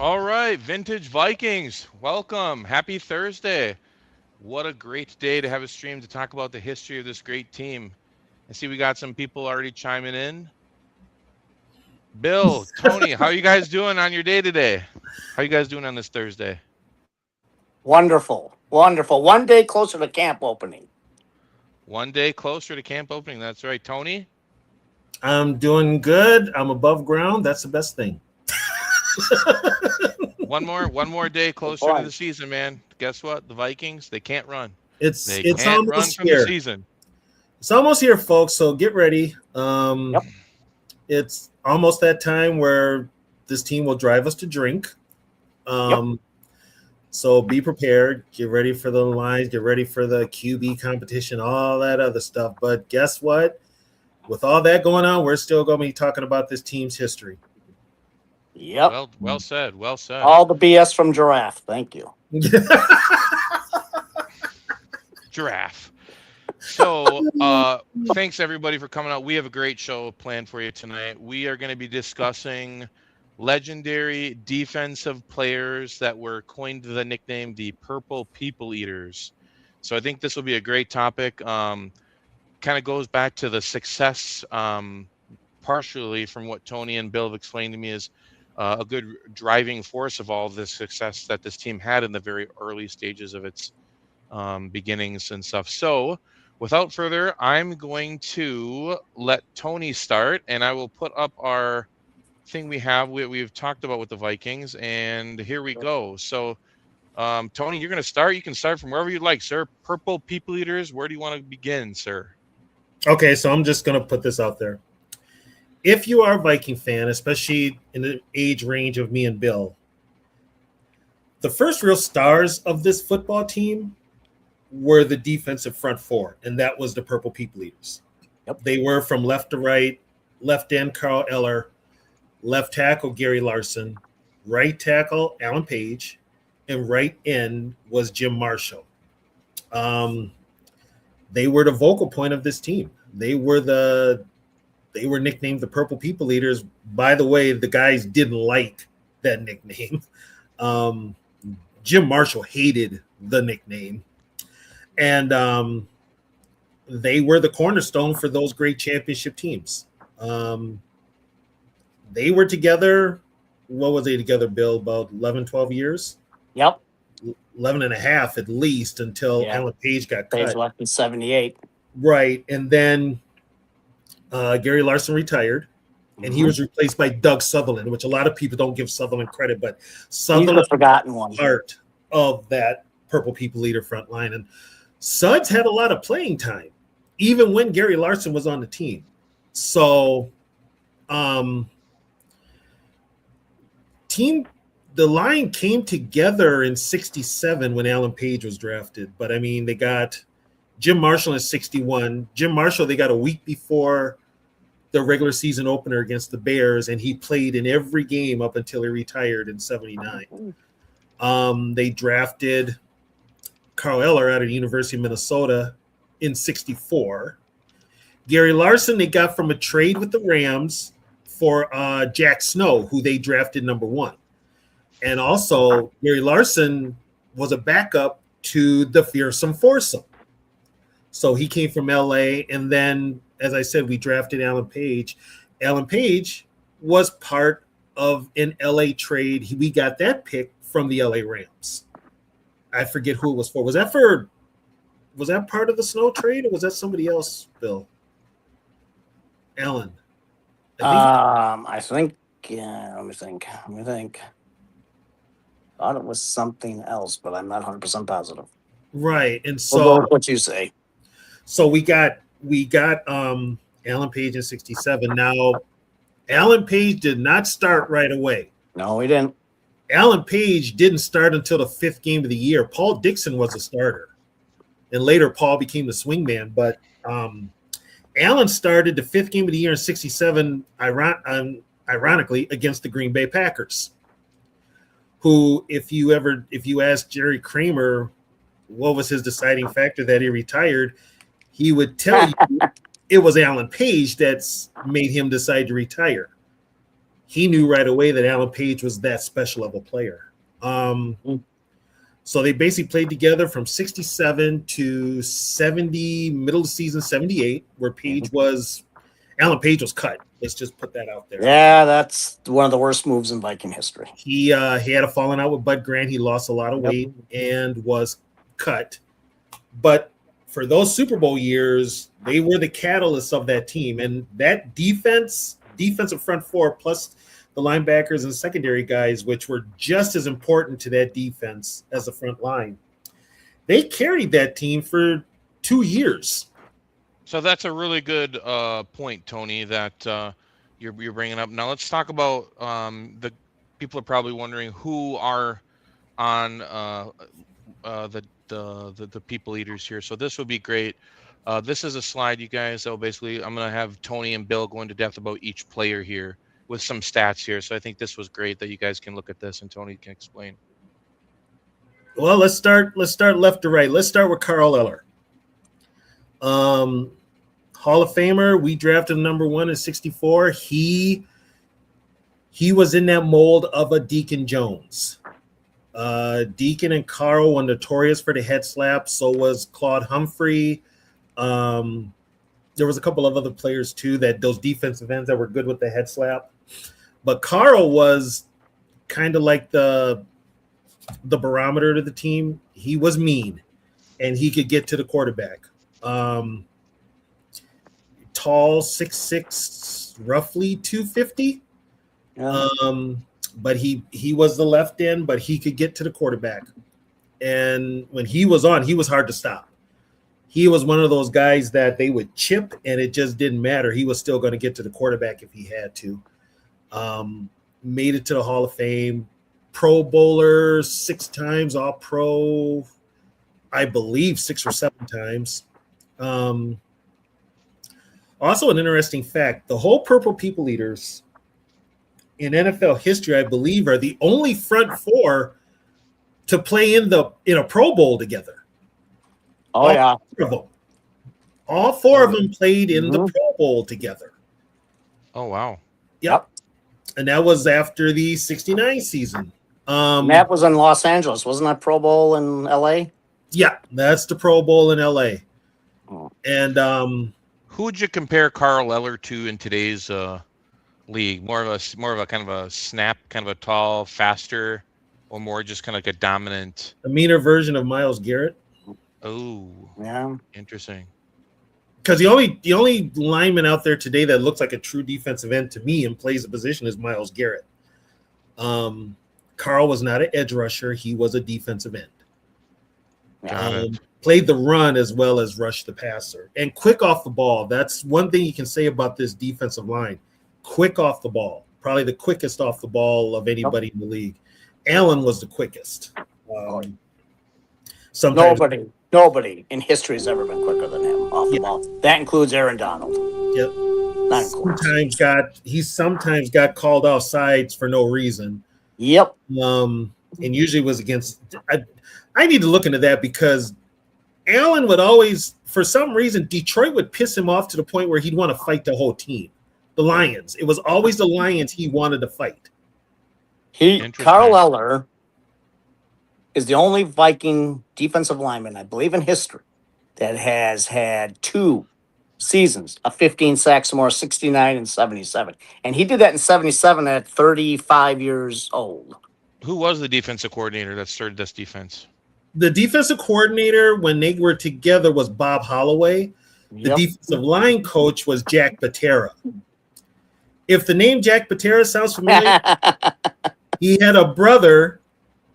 All right, Vintage Vikings, welcome. Happy Thursday. What a great day to have a stream to talk about the history of this great team. I see we got some people already chiming in. Bill, Tony, how you guys doing on your day today? How you guys doing on this Thursday? Wonderful. Wonderful. One day closer to camp opening. One day closer to camp opening. That's right. Tony? I'm doing good. I'm above ground. That's the best thing. One more day closer to the season, man. Guess what? The Vikings, they can't run. It's can't run almost from here. the season. It's almost here, folks. So get ready. Yep. It's almost that time where this team will drive us to drink. So be prepared. Get ready for the lines. Get ready for the QB competition, all that other stuff. But guess what? With all that going on, we're still going to be talking about this team's history. Yep. Well said. Well said. All the BS from Giraffe. Thank you. Giraffe. So thanks everybody for coming out. We have a great show planned for you tonight. We are going to be discussing legendary defensive players that were coined the nickname the Purple People Eaters. So I think this will be a great topic. Kind of goes back to the success, partially from what Tony and Bill have explained to me is a good driving force of all the success that this team had in the very early stages of its beginnings and stuff. So without further, I'm going to let Tony start, and I will put up our thing we've talked about with the Vikings, and here we go. So Tony, you're going to start. You can start from wherever you'd like, sir. Purple People Eaters, where do you want to begin, sir? Okay, so I'm just going to put this out there. If you are a Viking fan, especially in the age range of me and Bill, the first real stars of this football team were the defensive front four, and that was the Purple People Eaters. Yep. They were from left to right, left end Carl Eller, left tackle Gary Larson, right tackle Alan Page, and right end was Jim Marshall. They were the vocal point of this team. They were nicknamed the Purple People Eaters. By the way, the guys didn't like that nickname. Jim Marshall hated the nickname. And they were the cornerstone for those great championship teams. They were together, what was they together, Bill, about 11, 12 years? Yep. 11 and a half at least until Alan Page got cut. Page left in 78. Right. And then Gary Larson retired, and he was replaced by Doug Sutherland, which a lot of people don't give Sutherland credit, but Sutherland was the forgotten one. Part of that Purple People Eater front line. And Suds had a lot of playing time, even when Gary Larson was on the team. So the line came together in 67 when Alan Page was drafted. But, I mean, they got Jim Marshall in 61. Jim Marshall, they got a week before the regular season opener against the Bears, and he played in every game up until he retired in 79. They drafted Carl Eller out of the University of Minnesota in 64. Gary Larson, they got from a trade with the Rams for Jack Snow, who they drafted number 1. And also, Gary Larson was a backup to the Fearsome Foursome. So he came from L.A., and then, as I said, we drafted Alan Page. Alan Page was part of an LA trade. We got that pick from the LA Rams. I forget who it was for. Was that part of the Snow trade, or was that somebody else, Bill? Alan. I think. Yeah, let me think. Thought it was something else, but I'm not 100% positive. Right. And We'll so go with what you say. So we got Alan Page in 67. Now, Alan Page did not start right away. No, we didn't. Alan Page didn't start until the 5th game of the year. Paul Dixon was a starter. And later Paul became the swingman. But Alan started the 5th game of the year in 67, ironically, against the Green Bay Packers. Who, if you ask Jerry Kramer what was his deciding factor that he retired, he would tell you it was Alan Page that's made him decide to retire. He knew right away that Alan Page was that special of a player. So they basically played together from 67 to 70, middle of the season 78, where Alan Page was cut. Let's just put that out there. Yeah, that's one of the worst moves in Viking history. He had a falling out with Bud Grant. He lost a lot of weight and was cut. But for those Super Bowl years, they were the catalysts of that team. And that defensive front four, plus the linebackers and secondary guys, which were just as important to that defense as the front line, they carried that team for 2 years. So that's a really good point, Tony, that you're bringing up. Now let's talk about the people are probably wondering who are on the people eaters here. So this would be great. This is a slide, you guys. So basically, I'm going to have Tony and Bill go into depth about each player here with some stats here. So I think this was great that you guys can look at this and Tony can explain. Well, let's start left to right. Let's start with Carl Eller. Hall of Famer. We drafted him number 1 in 64. He was in that mold of a Deacon Jones. Deacon and Carl were notorious for the head slap. So was Claude Humphrey. There was a couple of other players too, those defensive ends that were good with the head slap. But Carl was kind of like the barometer to the team. He was mean, and he could get to the quarterback. Tall, 6'6", roughly 250. Yeah. But he was the left end, but he could get to the quarterback. And when he was on, he was hard to stop. He was one of those guys that they would chip, and it just didn't matter. He was still going to get to the quarterback if he had to. Made it to the Hall of Fame. Pro Bowler 6 times, All-Pro, I believe 6 or 7 times. Also, an interesting fact, the whole Purple People Eaters in NFL history, I believe, are the only front four to play in a Pro Bowl together. Oh, All four of them played in the Pro Bowl together. Oh, wow. Yep. And that was after the 69 season. That was in Los Angeles. Wasn't that Pro Bowl in L.A.? Yeah, that's the Pro Bowl in L.A. And who would you compare Carl Eller to in today's league? More of a kind of a snap, kind of a tall, faster, or more just kind of like a dominant, a meaner version of Myles Garrett. Oh, yeah, interesting. Because the only lineman out there today that looks like a true defensive end to me and plays the position is Myles Garrett. Carl was not an edge rusher; he was a defensive end. Got it. Played the run as well as rushed the passer, and quick off the ball. That's one thing you can say about this defensive line. Quick off the ball, probably the quickest off the ball of anybody in the league. Allen was the quickest. Sometimes nobody in history has ever been quicker than him off the ball. That includes Aaron Donald. Yep. He sometimes got called off sides for no reason. Yep. And usually was against. I need to look into that because Allen would always, for some reason, Detroit would piss him off to the point where he'd want to fight the whole team. The Lions. It was always the Lions he wanted to fight. Carl Eller is the only Viking defensive lineman, I believe, in history that has had 2 seasons of 15 sacks or more, 69 and 77. And he did that in 77 at 35 years old. Who was the defensive coordinator that started this defense? The defensive coordinator when they were together was Bob Holloway. The Yep. defensive line coach was Jack Patera. If the name Jack Patera sounds familiar, he had a brother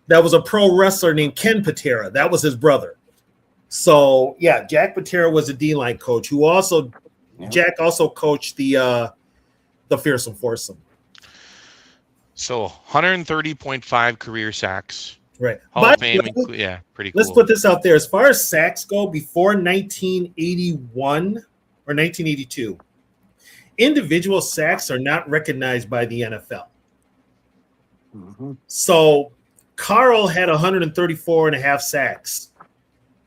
that was a pro wrestler named Ken Patera. That was his brother. So yeah, Jack Patera was a D-line coach who also Jack also coached the Fearsome Foursome. So 130.5 career sacks. Right. Hall of Fame. Yeah, pretty cool. Let's put this out there. As far as sacks go, before 1981 or 1982, individual sacks are not recognized by the NFL. Mm-hmm. So Carl had 134 and a half sacks.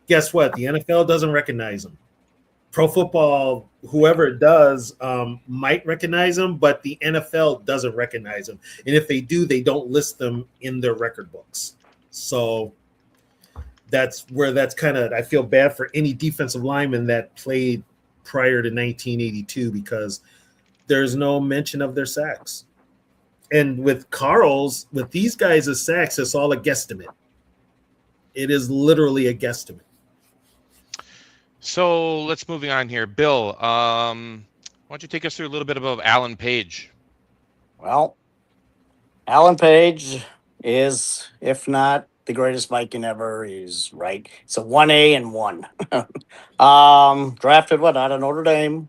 Guess what? The NFL doesn't recognize him. Pro Football, whoever it does, might recognize him, but the NFL doesn't recognize him. And if they do, they don't list them in their record books. So that's where that's kind of, I feel bad for any defensive lineman that played prior to 1982 because there's no mention of their sacks. And with these guys' sacks, it's all a guesstimate. It is literally a guesstimate. So let's moving on here. Bill, why don't you take us through a little bit about Alan Page? Well, Alan Page is, if not the greatest Viking ever, he's right. It's a 1A and 1. Drafted out of Notre Dame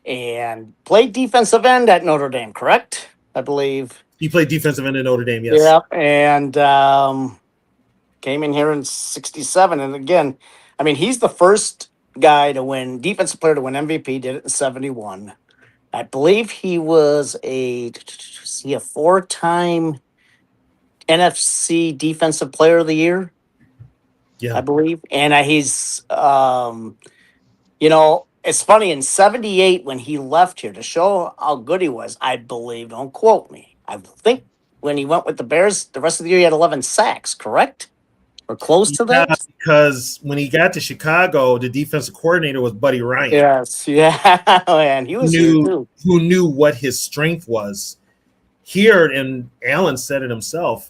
and played defensive end at Notre Dame, correct? I believe. He played defensive end at Notre Dame, yes. Yep, and came in here in 67. And again, I mean, he's the first guy to win, defensive player to win MVP, did it in 71. I believe he was a 4-time NFC Defensive Player of the Year. Yeah. I believe. And he's, it's funny, in 78 when he left here to show how good he was, I believe, don't quote me, I think when he went with the Bears, the rest of the year he had 11 sacks, correct? Or close to that? Because when he got to Chicago, the defensive coordinator was Buddy Ryan. Yes, yeah, and he was here too. Who knew what his strength was. Here, and Allen said it himself,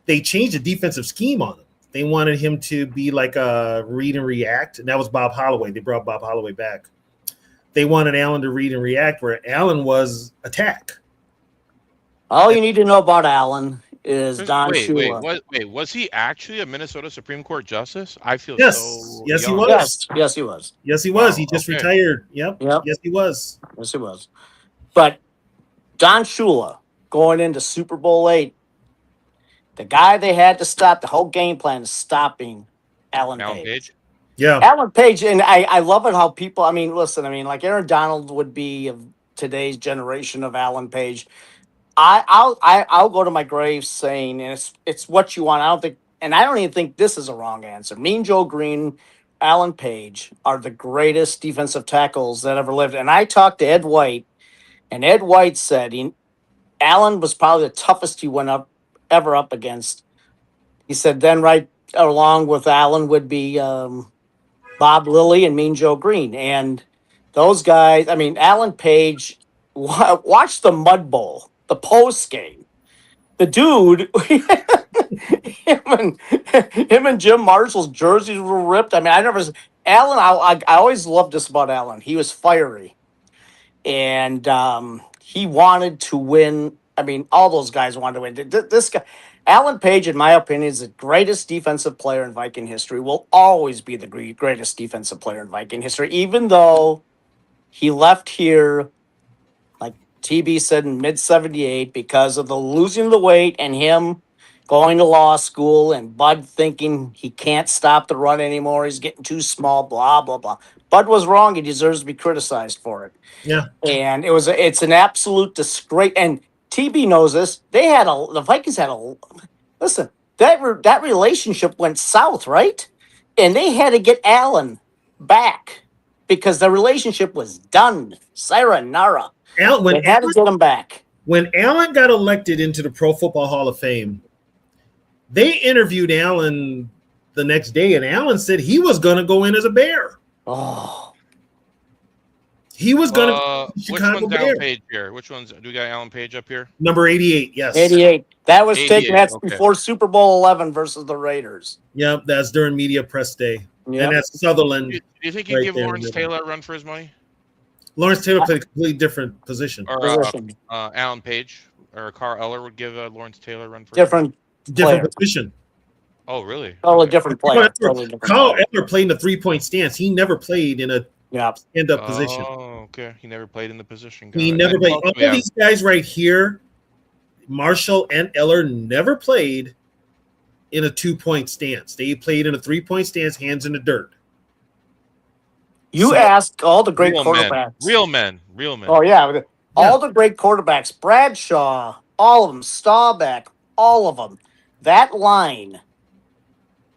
they changed the defensive scheme on him. They wanted him to be like a read and react, and that was Bob Holloway. They brought Bob Holloway back. They wanted Allen to read and react, where Allen was attack. All you need to know about Allen is Don Shula. Wait, was he actually a Minnesota Supreme Court justice? I feel yes, so yes, young. he was. Yes, he was. Yes, he was. He just retired. Yep. Yep. Yes, he was. Yes, he was. But Don Shula going into Super Bowl 8, the guy they had to stop, the whole game plan is stopping Alan Page. Yeah. Alan Page, and I love it how people, like Aaron Donald would be of today's generation of Alan Page. I'll go to my grave saying, and it's what you want. I don't even think this is a wrong answer. Mean Joe Green, Alan Page are the greatest defensive tackles that ever lived. And I talked to Ed White, and Ed White said Allen was probably the toughest he went ever up against. He said then right along with Allen would be Bob Lilly and Mean Joe Green. And those guys, Alan Page, watch the Mud Bowl, the post game. The dude, him and Jim Marshall's jerseys were ripped. Allen, I always loved this about Allen. He was fiery. And he wanted to win. All those guys wanted to win. This guy, Alan Page, in my opinion, is the greatest defensive player in Viking history, will always be the greatest defensive player in Viking history, even though he left here, like TB said, in mid-78 because of the losing the weight and him going to law school and Bud thinking he can't stop the run anymore. He's getting too small, blah, blah, blah. Bud was wrong. He deserves to be criticized for it. Yeah. And it's an absolute disgrace. And TB knows this. The Vikings had listen, that relationship went south, right? And they had to get Allen back because the relationship was done. Sayonara. They had to get him back. When Allen got elected into the Pro Football Hall of Fame, they interviewed Allen the next day, and Allen said he was going to go in as a Bear. Oh. He was going to be Which Chicago one's Alan Bear. Page here? Which one's do we got Alan Page up here? Number 88, yes. 88. That was 88, taken. That's okay. before Super Bowl 11 versus the Raiders. Yep, that's during media press day. Yep. And that's Sutherland. Do you think you'd right give there in Lawrence the middle. Taylor a run for his money? Lawrence Taylor played a completely different position. Or Position. Alan Page or Carl Eller would give Lawrence Taylor a run for Different Different player. position. Oh, really? Totally Okay. different player. Totally different Carl player. Eller played in a 3-point stance. He never played in a Yeah. stand-up position. Oh, okay. He never played in the position. Got He it. never And played. who else All do we have? these guys right here, Marshall and Eller, never played in a 2-point stance. They played in a 3-point stance, hands in the dirt. You So- asked all the great Real quarterbacks. men. Real men. Oh, yeah. All the great quarterbacks. Bradshaw, all of them. Staubach, all of them. That line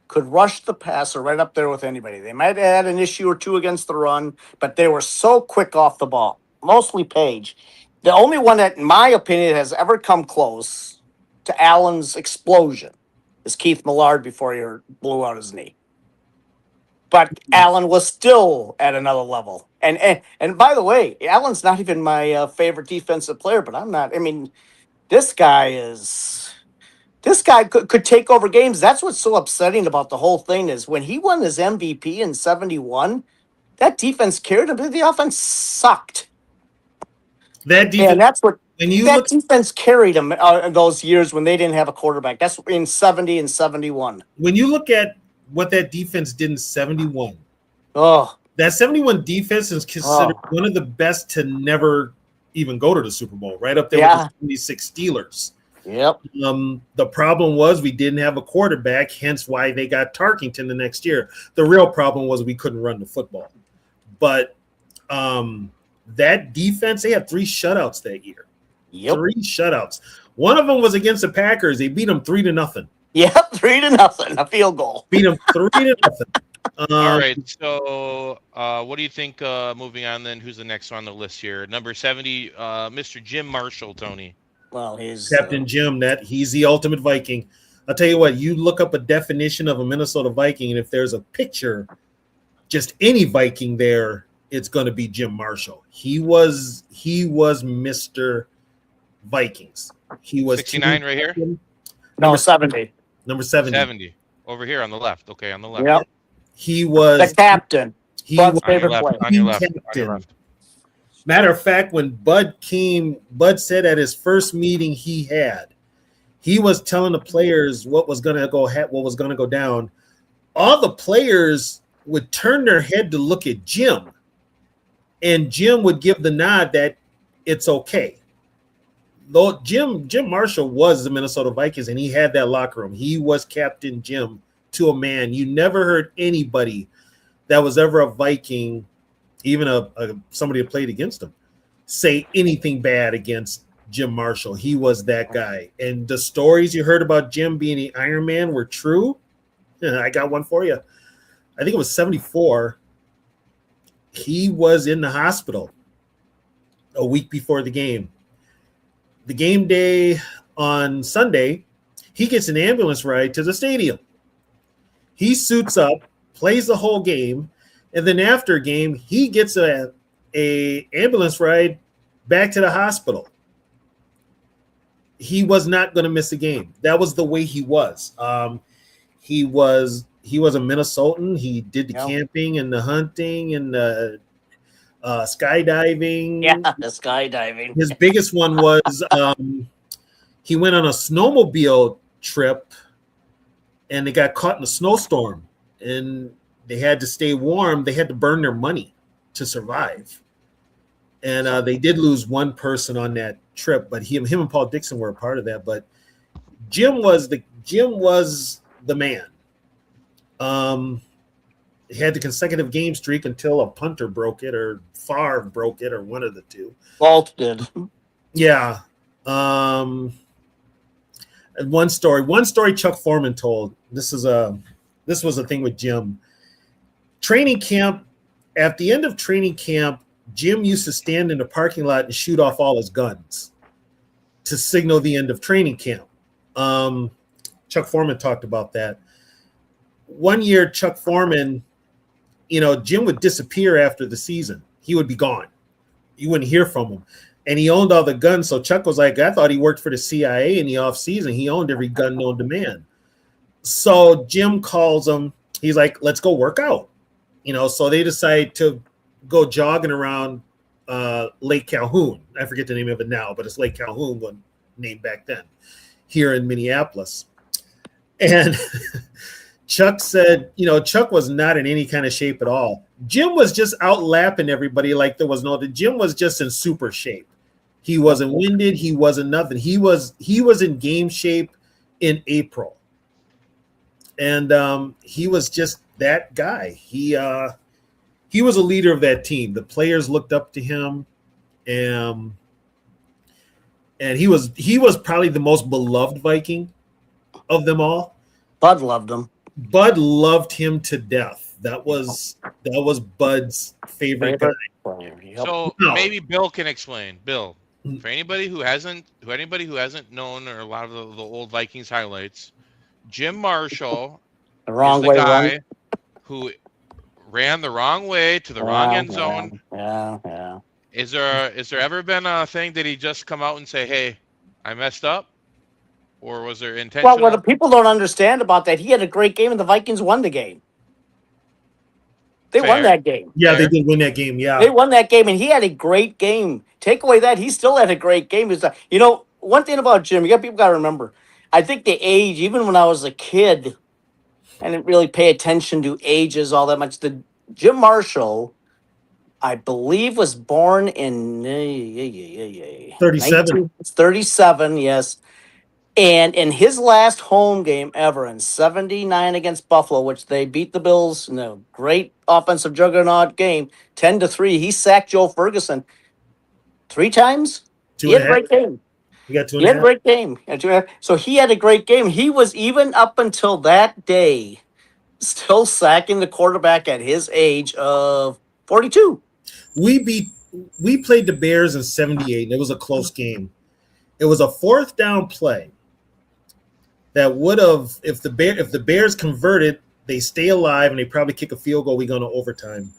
could rush the passer right up there with anybody. They might have had an issue or two against the run, but they were so quick off the ball. Mostly Page. The only one that, in my opinion, has ever come close to Allen's explosion is Keith Millard before he blew out his knee. But Allen was still at another level. And by the way, Allen's not even my favorite defensive player, but I'm not. I mean, this guy could take over games. That's what's so upsetting about the whole thing is when he won his MVP in 71, that defense carried him, but the offense sucked. That defense, And that's what when you that look, defense carried him in those years when they didn't have a quarterback. That's in 70 and 71. when you look at what that defense did in 71, Oh, that 71 defense is considered one of the best to never even go to the Super Bowl, right up there with the 76 Steelers. yep. The problem was we didn't have a quarterback, hence why they got Tarkington the next year. The real problem was we couldn't run the football. But that defense, they had 3 shutouts that year. Yep. 3 shutouts. One of them was against the Packers. They beat them 3-0. Yep. 3-0. A field goal. Beat them 3-0. All right. So, what do you think? Moving on, then, who's the next on the list here? Number 70, Mr. Jim Marshall, Tony. Well, he's Captain Jim, he's the ultimate Viking. I'll tell you what, you look up a definition of a Minnesota Viking, and if there's a picture, just any Viking there, it's going to be Jim Marshall. He was Mr. Vikings. He was 69 right here? no 70. Number 70. 70. Over here on the left. Okay, on the left. Yep. He was The captain. he Bud's was On your favorite left. player. On your left. On captain. your left. Matter of fact, when Bud said at his first meeting he was telling the players what was going to go down. All the players would turn their head to look at Jim, and Jim would give the nod that it's okay. Though Jim Marshall was the Minnesota Vikings, and he had that locker room. He was Captain Jim to a man. You never heard anybody that was ever a Viking, even somebody who played against him, say anything bad against Jim Marshall. He was that guy. And the stories you heard about Jim being the Iron Man were true. I got one for you. I think it was 74. He was in the hospital a week before the game. The game day on Sunday, he gets an ambulance ride to the stadium. He suits up, plays the whole game, and then after game, he gets a ambulance ride back to the hospital. He was not going to miss a game. That was the way he was. He was a Minnesotan. He did the camping and the hunting and the skydiving. Yeah, the skydiving. His biggest one was he went on a snowmobile trip and they got caught in a snowstorm and they had to stay warm. They had to burn their money to survive. And they did lose one person on that trip, but him and Paul Dixon were a part of that. But Jim was the man. He had the consecutive game streak until a punter broke it or Favre broke it or one of the two. Walt did. Yeah. And one story Chuck Foreman told. This was a thing with Jim. Training camp, at the end of training camp, Jim used to stand in the parking lot and shoot off all his guns to signal the end of training camp. Chuck Foreman talked about that. One year, Chuck Foreman, Jim would disappear after the season. He would be gone. You wouldn't hear from him. And he owned all the guns. So Chuck was like, I thought he worked for the CIA in the off season. He owned every gun known to man. So Jim calls him. He's like, let's go work out. So they decide to go jogging around Lake Calhoun. I forget the name of it now, but it's Lake Calhoun, one named back then, here in Minneapolis. And Chuck said, Chuck was not in any kind of shape at all. Jim was just out lapping everybody like there was no. Jim was just in super shape. He wasn't winded. He wasn't nothing. He was in game shape in April, and he was just that guy. He was a leader of that team. The players looked up to him, and he was probably the most beloved Viking of them all. Bud loved him. Bud loved him to death. That was Bud's favorite guy. Yep. So maybe Bill can explain. Bill, for anybody who hasn't known, or a lot of the old Vikings highlights, Jim Marshall The wrong is the way guy run. who ran the wrong way to the wrong end zone. Yeah. Is there ever been a thing that he just come out and say, "Hey, I messed up," or was there intentional? Well, what the people don't understand about that, he had a great game and the Vikings won the game. They won that game. Yeah, they did win that game. Yeah, they won that game, and he had a great game. Take away that, he still had a great game. One thing about Jim, people got to remember. I think the age, even when I was a kid, I didn't really pay attention to ages all that much. The Jim Marshall, I believe, was born in 37. 37, yes. And in his last home game ever in 79 against Buffalo, which they beat the Bills in a great offensive juggernaut game, 10-3, he sacked Joe Ferguson 3 times. He had a great game. He got 2 He had a great game. So he had a great game. He was, even up until that day, still sacking the quarterback at his age of 42. We played the Bears in 78, and it was a close game. It was a 4th down play that would have, if the Bears converted, they stay alive and they probably kick a field goal. We go to overtime.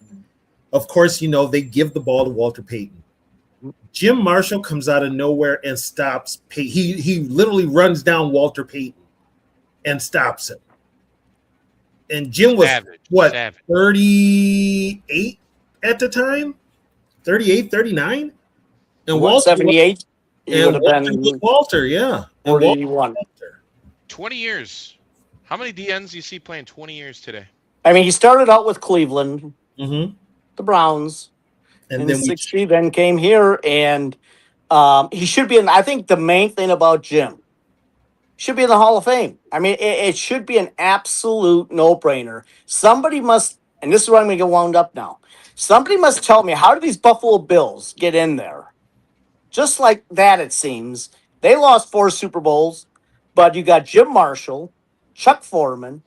Of course, they give the ball to Walter Payton. Jim Marshall comes out of nowhere and stops Payton. He literally runs down Walter Payton and stops him. And Jim was Savage. 38 at the time, 38, 39, and Walter 78. He would have been Walter, yeah, and 41. 20 years. How many DNs do you see playing 20 years today? I mean, he started out with Cleveland, the Browns, and in then 60, then came here, and he should be in. I think the main thing about Jim, should be in the Hall of Fame. I mean, it should be an absolute no-brainer. Somebody must, and this is where I'm going to get wound up now. Somebody must tell me, how did these Buffalo Bills get in there? Just like that, it seems. They lost 4 Super Bowls, but you got Jim Marshall, Chuck Foreman,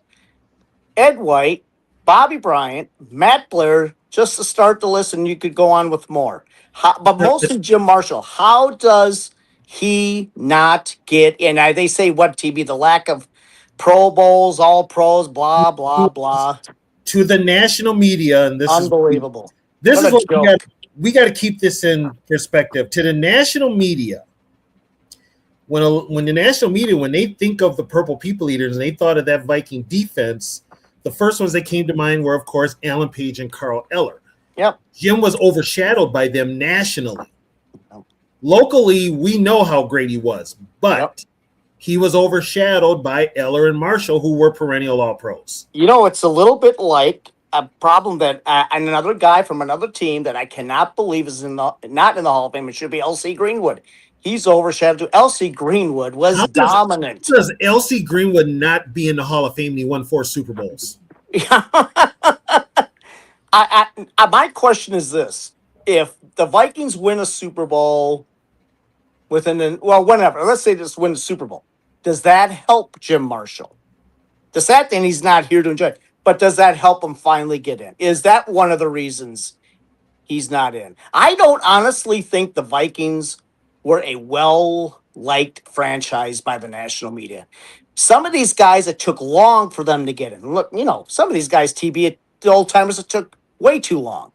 Ed White, Bobby Bryant, Matt Blair, just to start the list, and you could go on with more. But mostly Jim Marshall. How does he not get in? They say, what, TB, the lack of Pro Bowls, all pros, blah, blah, blah. To the national media, and this unbelievable. This is what we got to keep this in perspective. To the national media, when the national media, when they think of the Purple People Eaters and they thought of that Viking defense, the first ones that came to mind were, of course, Alan Page and Carl Eller. Yep. Jim was overshadowed by them nationally. Locally, we know how great he was, but he was overshadowed by Eller and Marshall, who were perennial All-Pros. It's a little bit like a problem that another guy from another team that I cannot believe is not in the Hall of Fame. It should be L.C. Greenwood. He's overshadowed. L.C. Greenwood was dominant. How does L.C. Greenwood not be in the Hall of Fame and he won 4 Super Bowls? My question is this. If the Vikings win a Super Bowl whenever, let's say just win the Super Bowl, does that help Jim Marshall? The sad thing, he's not here to enjoy it, but does that help him finally get in? Is that one of the reasons he's not in? I don't honestly think the Vikings were a well-liked franchise by the national media. Some of these guys, it took long for them to get in. Look, some of these guys, TB, the old-timers, it took way too long.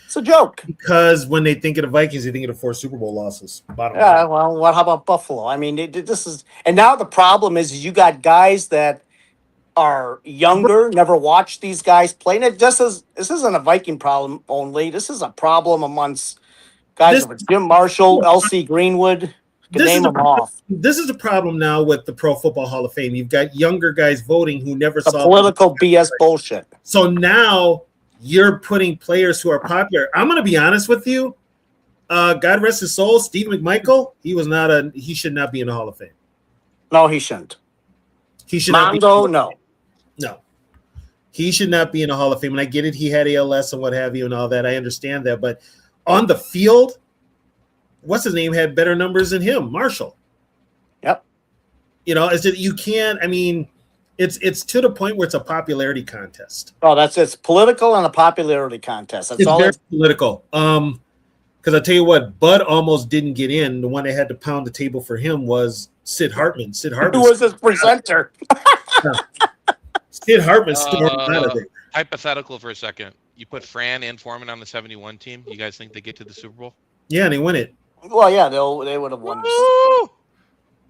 It's a joke. because when they think of the Vikings, they think of the 4 Super Bowl losses. Bottom Yeah, line. well, how about Buffalo? I mean, this is, and now the problem is you got guys that are younger, never watched these guys play. And this isn't a Viking problem only. This is a problem amongst guys This like Jim Marshall, L.C. Greenwood. Can this name is them off. this is the problem now with the Pro Football Hall of Fame. You've got younger guys voting who never The saw political BS bullshit. So now you're putting players who are popular. I'm going to be honest with you. God rest his soul, Steve McMichael. He should not be in the Hall of Fame. No, he shouldn't. He should not be. Mondo, no. No, he should not be in the Hall of Fame. And I get it. He had ALS and what have you and all that. I understand that. But on the field, what's his name had better numbers than him? Marshall. Yep. You know, is that you can't, I mean, it's to the point where it's a popularity contest. Oh, it's political and a popularity contest. That's It's all very it's political. Because I tell you what, Bud almost didn't get in. The one that had to pound the table for him was Sid Hartman. who was his presenter. Sid Hartman stormed out of there. Hypothetical for a second. You put Fran and Foreman on the 71 team. You guys think they get to the Super Bowl? Yeah, and they win it. Well, yeah, they would have won. Woo!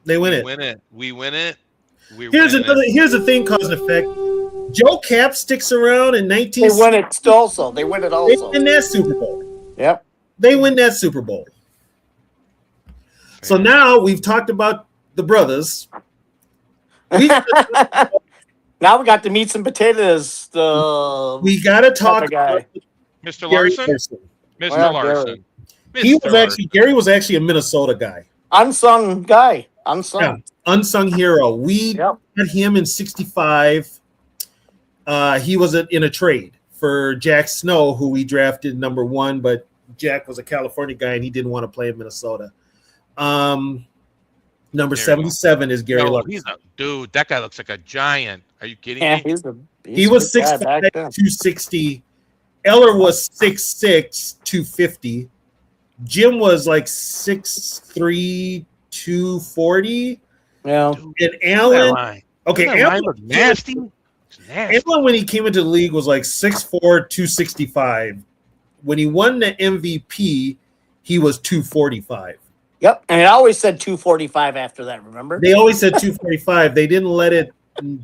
They win it. We win it. Here's the thing, cause and effect. Joe Cap sticks around in 19. They win it also. They win it They also. win that Super Bowl. Yep. They win that Super Bowl. So now we've talked about the brothers. Now we got the meats and potatoes. We got to talk other guy. about Mr. Gary Larson. Larson. Mr. Well, Larson. Gary was actually a Minnesota guy. Unsung guy. Unsung. Yeah, unsung hero. We Yep. got him in '65. He was in a trade for Jack Snow, who we drafted number 1, but Jack was a California guy and he didn't want to play in Minnesota. Number 77 is Gary Larson. Dude, that guy looks like a giant. Are you kidding Yeah, me? He was a good guy 6'5", back then. 260. Eller was 6'6", 250. Jim was like 6'3", 240. Yeah. Dude, And Allen, okay, that line look nasty. It's nasty. Allen when he came into the league was like 6'4", 265. When he won the MVP, he was 245. Yep. And it always said 245 after that, remember? They always said 245. They didn't let it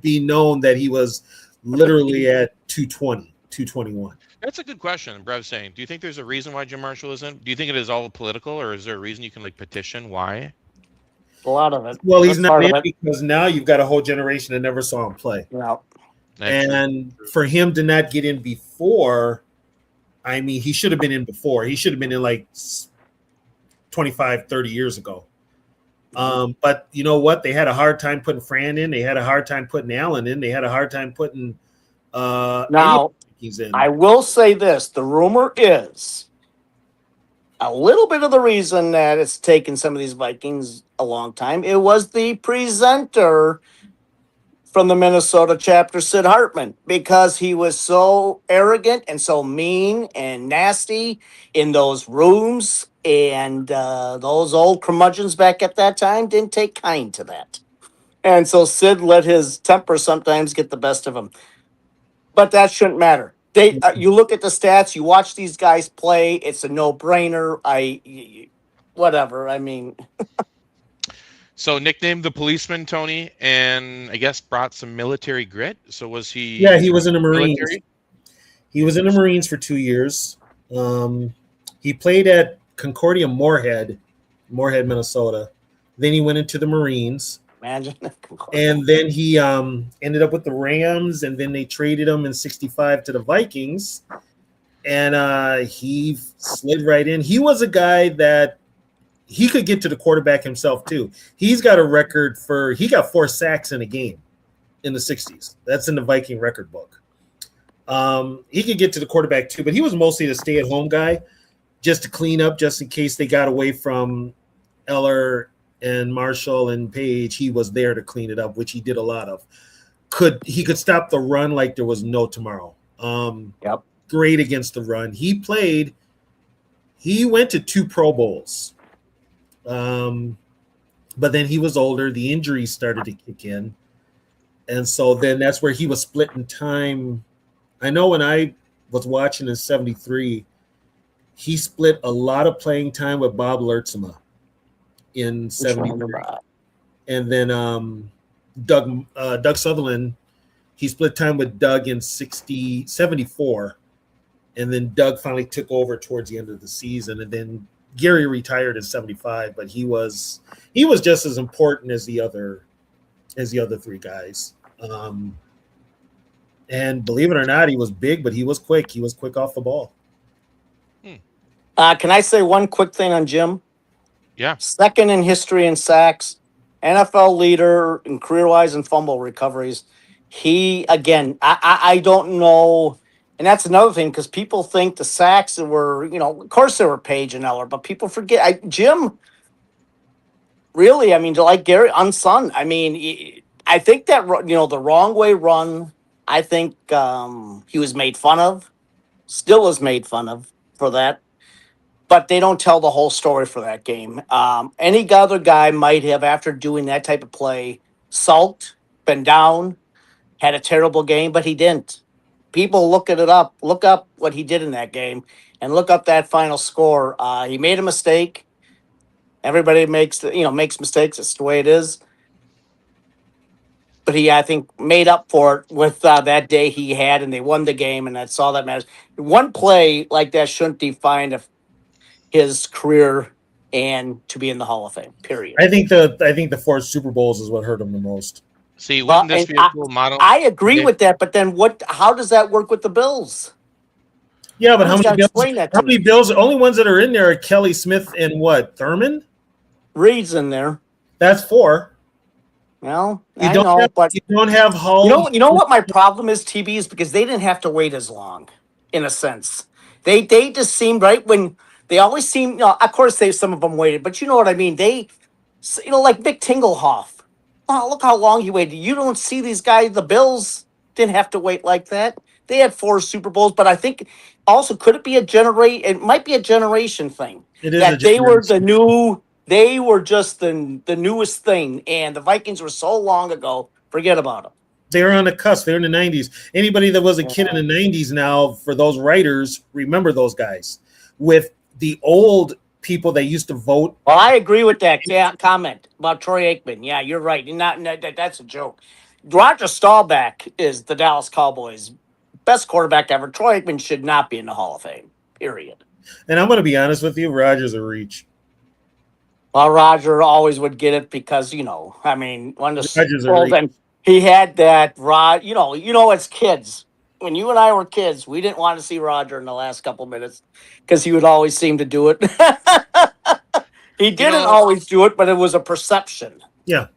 be known that he was literally at 220, 221. That's a good question. Brev's saying, do you think there's a reason why Jim Marshall isn't? Do you think it is all political, or is there a reason you can petition why? A lot of it. Well, he's That's not part of in it. because now you've got a whole generation that never saw him play. Yeah. And for him to not get in before, I mean, he should have been in before. He should have been in like 25, 30 years ago. But you know what? They had a hard time putting Fran in. They had a hard time putting Allen in. They had a hard time putting Now, he's in. I will say this. The rumor is a little bit of the reason that it's taken some of these Vikings a long time. It was the presenter from the Minnesota chapter, Sid Hartman, because he was so arrogant and so mean and nasty in those rooms. And those old curmudgeons back at that time didn't take kind to that. And so Sid let his temper sometimes get the best of him. But that shouldn't matter. You look at the stats, you watch these guys play, it's a no-brainer. Whatever. I mean, So nicknamed the policeman, Tony, and I guess brought some military grit. So was he? Yeah, he was in the Marines. military? He was in the Marines for 2 years. He played at Concordia Moorhead, Minnesota. Then he went into the Marines. imagine. And then he ended up with the Rams, and then they traded him in '65 to the Vikings. And he slid right in. He was a guy that he could get to the quarterback himself, too. He's got a record he got 4 sacks in a game in the 60s. That's in the Viking record book. He could get to the quarterback, too, but he was mostly the stay-at-home guy, just to clean up, just in case they got away from Eller and Marshall and Page. He was there to clean it up, which he did a lot of. He could stop the run like there was no tomorrow. Yep. Great against the run. He went to 2 Pro Bowls. But then he was older. The injuries started to kick in. And so then that's where he was split in time. I know when I was watching in '73, he split a lot of playing time with Bob Lertzema in Which one 73. am I? And then Doug Sutherland, he split time with Doug in 74. And then Doug finally took over towards the end of the season. And then Gary retired in 75, but he was just as important as the other three guys. And believe it or not, he was big, but he was quick. He was quick off the ball. Can I say one quick thing on Jim? Yeah. Second in history in sacks, NFL leader in career-wise and fumble recoveries. He, again, I don't know, and that's another thing, because people think the sacks were, of course there were Page and Eller, but people forget. Jim, really, I mean, like Gary, unsung. I mean, I think that, the wrong way run, I think he was made fun of, still is made fun of for that. But they don't tell the whole story for that game. Any other guy might have, after doing that type of play, sulked, been down, had a terrible game, but he didn't. People look up what he did in that game, and look up that final score. He made a mistake. Everybody makes mistakes. It's the way it is. But he, I think, made up for it with that day he had, and they won the game, and that's all that matters. One play like that shouldn't define his career and to be in the Hall of Fame. Period. I think the 4 Super Bowls is what hurt him the most. See, wouldn't this be a cool model? I agree with that, but then how does that work with the Bills? Yeah, but how many Bills? The only ones that are in there are Kelly Smith and what? Thurman? Reed's in there. That's 4. Well, you don't have Hull. You know what my problem is, TB, is because they didn't have to wait as long, in a sense. They just seemed right when they always seem. Of course, some of them waited, but you know what I mean. They, like Vic Tinglehoff. Oh, look how long he waited. You don't see these guys. The Bills didn't have to wait like that. They had 4 Super Bowls, but I think also could it be It might be a generation thing. It is that they were the new. They were just the newest thing, and the Vikings were so long ago. Forget about them. They were on the cusp. They're in the 90s. Anybody that was a kid in the 90s now, for those writers, remember those guys. With the old people that used to vote. Well, I agree with that comment about Troy Aikman. Yeah, you're right. That's a joke. Roger Staubach is the Dallas Cowboys' best quarterback ever. Troy Aikman should not be in the Hall of Fame, period. And I'm going to be honest with you, Roger's a reach. Well, Roger always would get it because, I mean, when the he had that, as kids, when you and I were kids, we didn't want to see Roger in the last couple minutes because he would always seem to do it. He didn't always do it, but it was a perception. Yeah.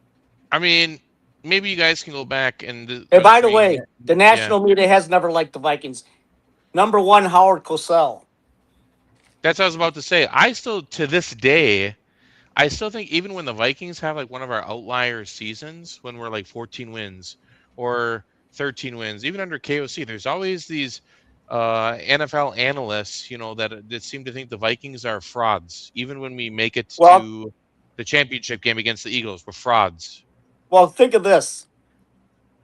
I mean, maybe you guys can go back and. By the way, the national media has never liked the Vikings. Number 1, Howard Cosell. That's what I was about to say. I still, to this day, I still think even when the Vikings have like one of our outlier seasons, when we're like 14 wins or 13 wins, even under KOC, there's always these NFL analysts, that seem to think the Vikings are frauds. Even when we make it to the championship game against the Eagles, we're frauds. Well, think of this.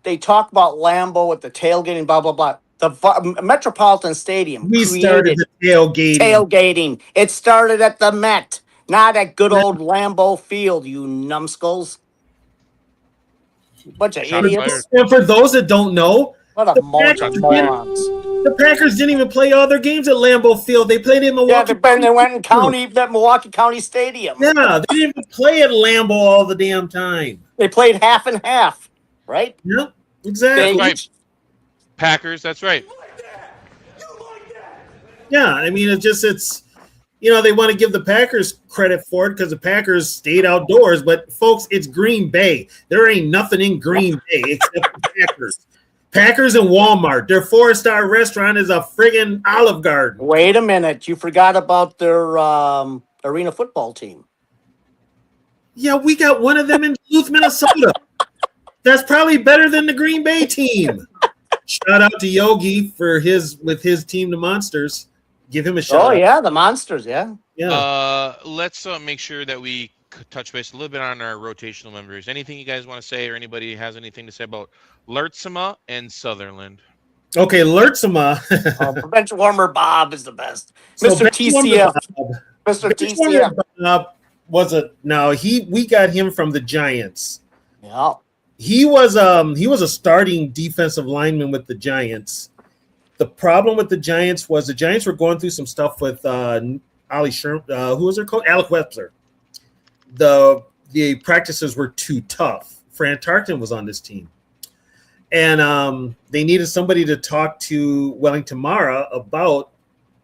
They talk about Lambeau with the tailgating, blah, blah, blah. The Metropolitan Stadium. We started the tailgating. It started at the Met. Not at good old Lambeau Field, you numbskulls. Bunch of idiots. And for those that don't know, what a bunch of morons. The Packers didn't even play all their games at Lambeau Field. They played in Milwaukee. Yeah, they went in Milwaukee County Stadium. Yeah, they didn't even play at Lambeau all the damn time. They played half and half, right? Yeah, exactly. Right. Packers, that's right. Yeah, I mean, it's they want to give the Packers credit for it because the Packers stayed outdoors. But, folks, it's Green Bay. There ain't nothing in Green Bay except the Packers. Packers and Walmart. Their 4-star restaurant is a friggin' Olive Garden. Wait a minute. You forgot about their arena football team. Yeah, we got one of them in Duluth, Minnesota. That's probably better than the Green Bay team. Shout out to Yogi with his team, the Monsters. Give him a shout. Oh, yeah, the Monsters, yeah. Let's make sure that we touch base a little bit on our rotational members. Anything you guys want to say or anybody has anything to say about Lertzema and Sutherland? Okay, Lertzema. Bench warmer Bob is the best. So Mr. TCF. Mr. TCF. Bob was a no. We got him from the Giants. Yeah. He was a starting defensive lineman with the Giants. The problem with the Giants was the Giants were going through some stuff with Ollie Sherman. Who was their coach? Alec Webster. The practices were too tough. Fran Tarkenton was on this team. And they needed somebody to talk to Wellington Mara about,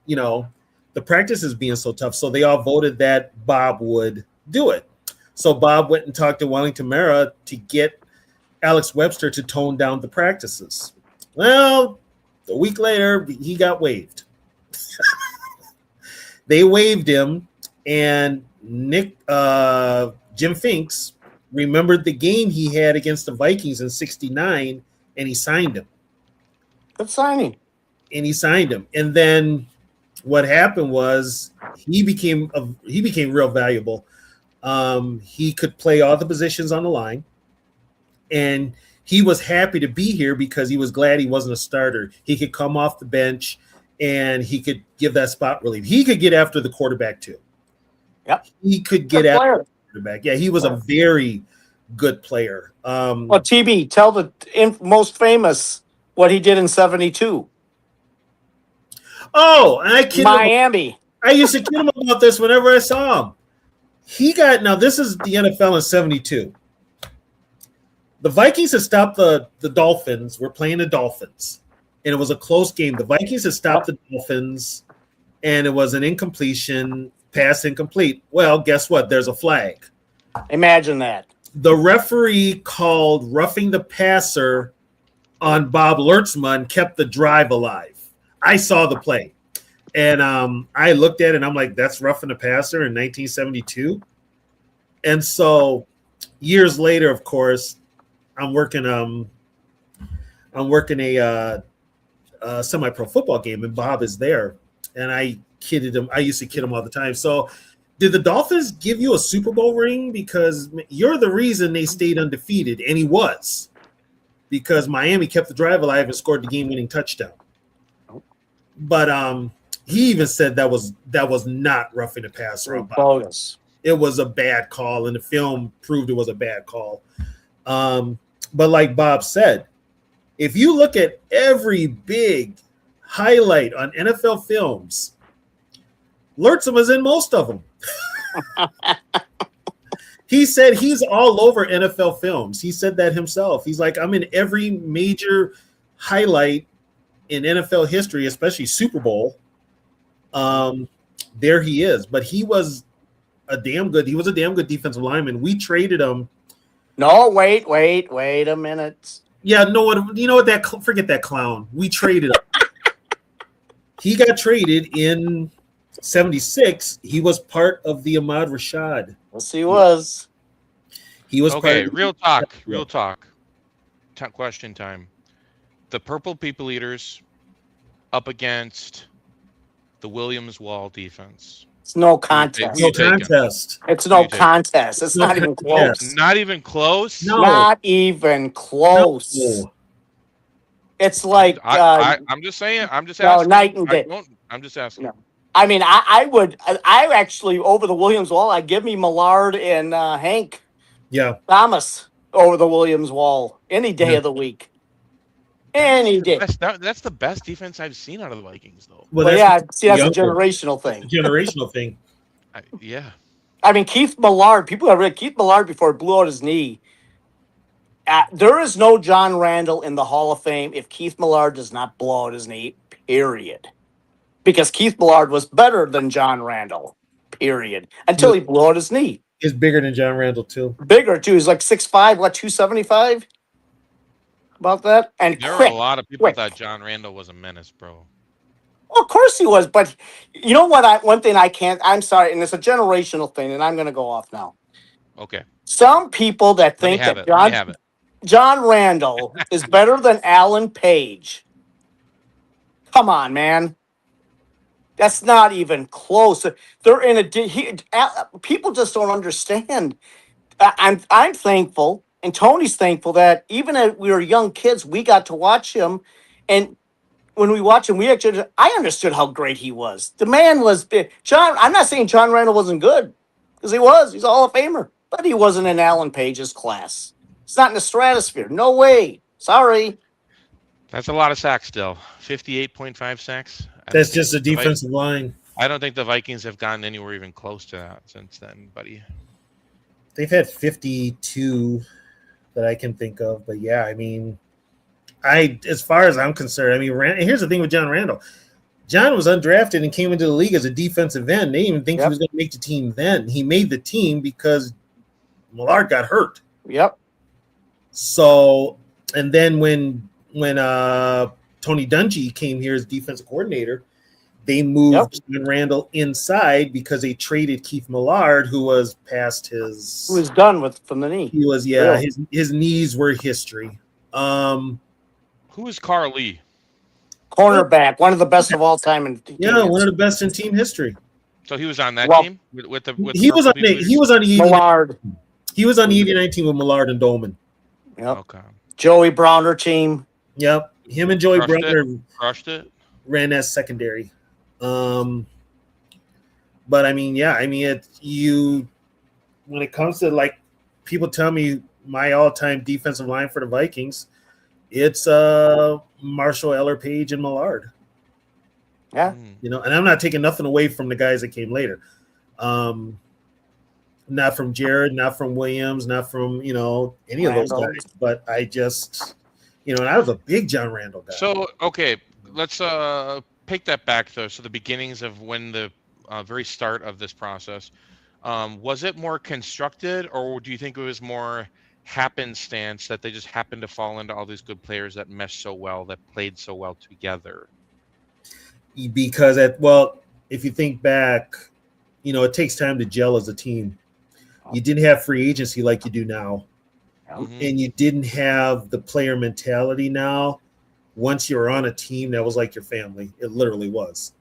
the practices being so tough. So they all voted that Bob would do it. So Bob went and talked to Wellington Mara to get Alex Webster to tone down the practices. Well, a week later, he got waived. They waived him, and Jim Finks remembered the game he had against the Vikings in '69, and he signed him. Good signing. And then what happened was he became real valuable. He could play all the positions on the line, and he was happy to be here because he was glad he wasn't a starter. He could come off the bench, and he could give that spot relief. He could get after the quarterback too. Yep. He could get after the quarterback. Yeah, he was a very good player. Well, TB, tell the most famous what he did in '72. Oh, and I kid Miami. I used to kid him about this whenever I saw him. Now this is the NFL in '72. The Vikings had stopped the Dolphins. We're playing the Dolphins, and it was a close game. The Vikings had stopped the Dolphins, and it was an incompletion, pass incomplete. Well, guess what? There's a flag. Imagine that. The referee called roughing the passer on Bob Lertzema and kept the drive alive. I saw the play, and I looked at it, and I'm like, that's roughing the passer in 1972. And so years later, of course, I'm working a semi-pro football game, and Bob is there, and I kidded him. I used to kid him all the time. So did the Dolphins give you a Super Bowl ring? Because you're the reason they stayed undefeated, and he was, because Miami kept the drive alive and scored the game-winning touchdown. But he even said that was not roughing the passer. Bogus. It was a bad call, and the film proved it was a bad call. But like Bob said, if you look at every big highlight on NFL films, Lertzema's in most of them. He said he's all over NFL films. He said that himself. He's like, I'm in every major highlight in NFL history, especially Super Bowl. There he is. But he was a damn good defensive lineman. We traded him. No, wait a minute. Yeah, forget that clown. We traded him. He got traded in '76. He was part of the Ahmad Rashad. Yes, he was. He was okay. Real talk. Question time. The Purple People Eaters up against the Williams Wall defense. It's no contest. No contest. It's no contest. It's not even close. Not even close? No. Not even close. No. It's like I'm just saying. I'm just asking. No, night and day. I'm just asking. No. I mean, I actually over the Williams Wall. I give me Millard and Hank. Yeah. Thomas over the Williams Wall any day of the week. Any day. That's the best defense I've seen out of the Vikings, though. Well, yeah, see, that's a generational thing. Generational thing. Yeah. I mean, Keith Millard. People have read Keith Millard before he blew out his knee. There is no John Randall in the Hall of Fame if Keith Millard does not blow out his knee. Period. Because Keith Millard was better than John Randall. Period. Until he blew out his knee. He's bigger than John Randall too. Bigger too. He's like 6'5", 275. About that, and there were a lot of people thought John Randall was a menace, bro. Well, of course he was, but you know what? One thing I can't. I'm sorry, and it's a generational thing, and I'm going to go off now. Okay. Some people that think that John Randall is better than Alan Page. Come on, man. That's not even close. They're in people just don't understand. I'm thankful. And Tony's thankful that even as we were young kids, we got to watch him. And when we watch him, I understood how great he was. The man was big. John. I'm not saying John Randall wasn't good, because he was. He's a Hall of Famer, but he wasn't in Alan Page's class. He's not in the stratosphere. No way. Sorry. That's a lot of sacks still. 58.5 sacks. That's just a defensive line. I don't think the Vikings have gotten anywhere even close to that since then, buddy. They've had 52 that I can think of, but yeah, I mean, as far as I'm concerned, I mean, here's the thing with John Randall. John was undrafted and came into the league as a defensive end. They didn't even think he was going to make the team then. He made the team because Millard got hurt. Yep. So, and then when Tony Dungy came here as defensive coordinator, they moved John Randall inside because they traded Keith Millard, who was past his. Who was done from the knee. He was, his knees were history. Who is Carl Lee? Cornerback, one of the best of all time in one of the best in team history. So he was on that team with the he was on the Millard. He was on the 89 team with Millard and Dolman. Yep. Okay. Joey Browner team. Yep. Him and Joey Browner crushed it. Ran as secondary. But I mean, when it comes to, like, people tell me my all-time defensive line for the Vikings, it's Marshall, Eller, Page, and Millard. Yeah. And I'm not taking nothing away from the guys that came later. Not from Jared, not from Williams, not from, any of those guys. But I just, and I was a big John Randall guy. So, okay, let's pick that back, though. So the beginnings of when the very start of this process, was it more constructed, or do you think it was more happenstance that they just happened to fall into all these good players that meshed so well, that played so well together? Because if you think back, it takes time to gel as a team. You didn't have free agency like you do now. And you didn't have the player mentality now. Once you're on a team, that was like your family. It literally was.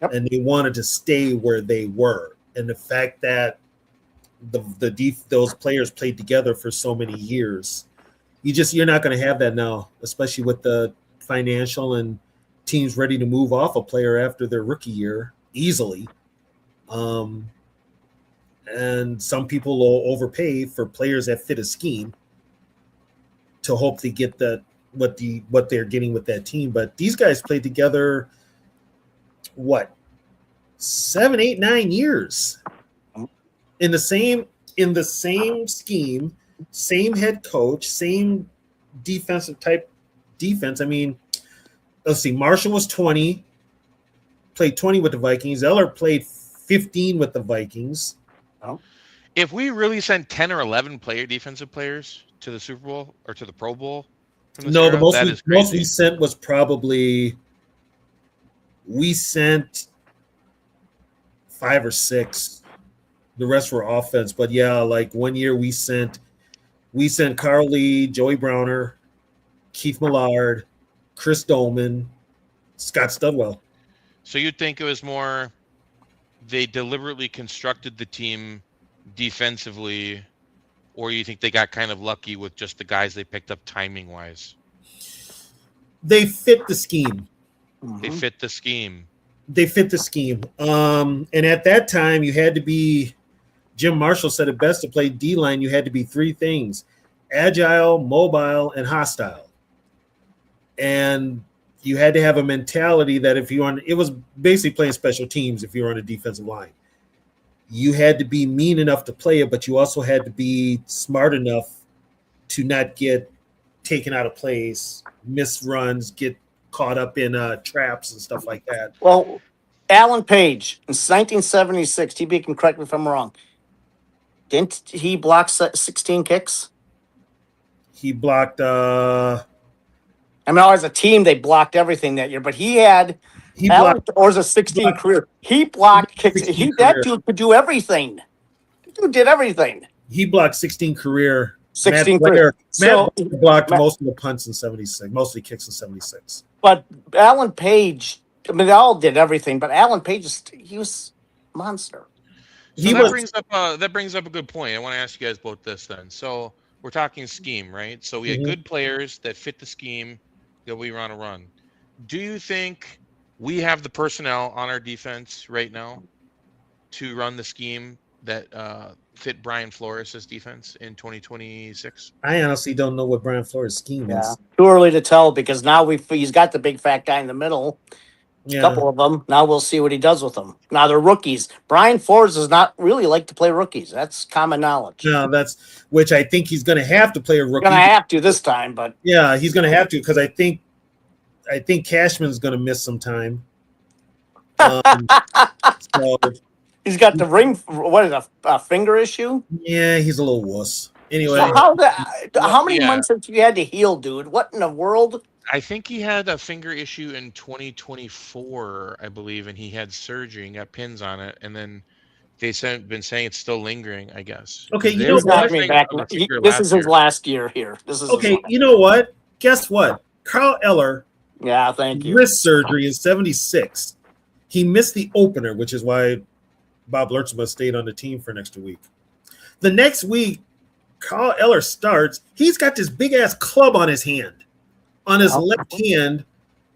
Yep. And they wanted to stay where they were. And the fact that those players played together for so many years, you're not going to have that now, especially with the financial and teams ready to move off a player after their rookie year easily. And some people will overpay for players that fit a scheme to hope they get what they're getting with that team. But these guys played together, 7, 8, 9 years in the same scheme, same head coach, same defensive type defense. I mean, let's see, Marshall was 20, played 20 with the Vikings. Eller played 15 with the Vikings. If we really sent 10 or 11 defensive players to the Super Bowl or to the Pro Bowl, the most we sent was probably we sent 5 or 6. The rest were offense. But yeah, like one year we sent Carl Lee, Joey Browner, Keith Millard, Chris Dolman, Scott Studwell. So you'd think it was more they deliberately constructed the team defensively, or you think they got kind of lucky with just the guys they picked up timing wise? They fit the scheme. They fit the scheme. And at that time, you had to be, Jim Marshall said it best, to play D-line, you had to be 3 things: agile, mobile, and hostile. And you had to have a mentality that it was basically playing special teams if you were on a defensive line. You had to be mean enough to play it, but you also had to be smart enough to not get taken out of plays, miss runs, get caught up in traps and stuff like that. Well, Alan Page in 1976, TB can correct me if I'm wrong. Didn't he block 16 kicks? He blocked. As a team, they blocked everything that year, but or was a 16 career. He blocked kicks. That dude could do everything. The dude did everything. He blocked 16 career. 16 career. Matt blocked most of the punts in 76, mostly kicks in 76. But Alan Page, they all did everything, but Alan Page, he was a monster. So that brings up a good point. I want to ask you guys about this then. So we're talking scheme, right? So we had good players that fit the scheme that we want to run. do you think we have the personnel on our defense right now to run the scheme that fit Brian Flores' defense in 2026? I honestly don't know what Brian Flores' scheme Yeah, is. too early to tell because now he's got the big fat guy in the middle. A Yeah. couple of them. Now we'll see what he does with them. Now they're rookies. Brian Flores does not really like to play rookies. That's common knowledge. No, that's which I think he's going to have to play a rookie. Gonna have to this time, but Yeah, he's going to have to because I think Cashman's going to miss some time. So he's got the ring. What is a finger issue? yeah, he's a little wuss. Anyway, So how many months have you had to heal, dude? What in the world? I think he had a finger issue in 2024, I believe, and he had surgery and got pins on it, and then they've been saying it's still lingering, I guess. Okay, They you know were He's not what? coming saying back. on the finger This last is his year. last year here. This is Okay, his last. you know what? Guess what? Carl Eller Yeah, thank you. wrist surgery in '76. He missed the opener, which is why Bob Lurtzma stayed on the team for an extra week. The next week, Carl Eller starts. He's got this big ass club on his hand, on his left hand,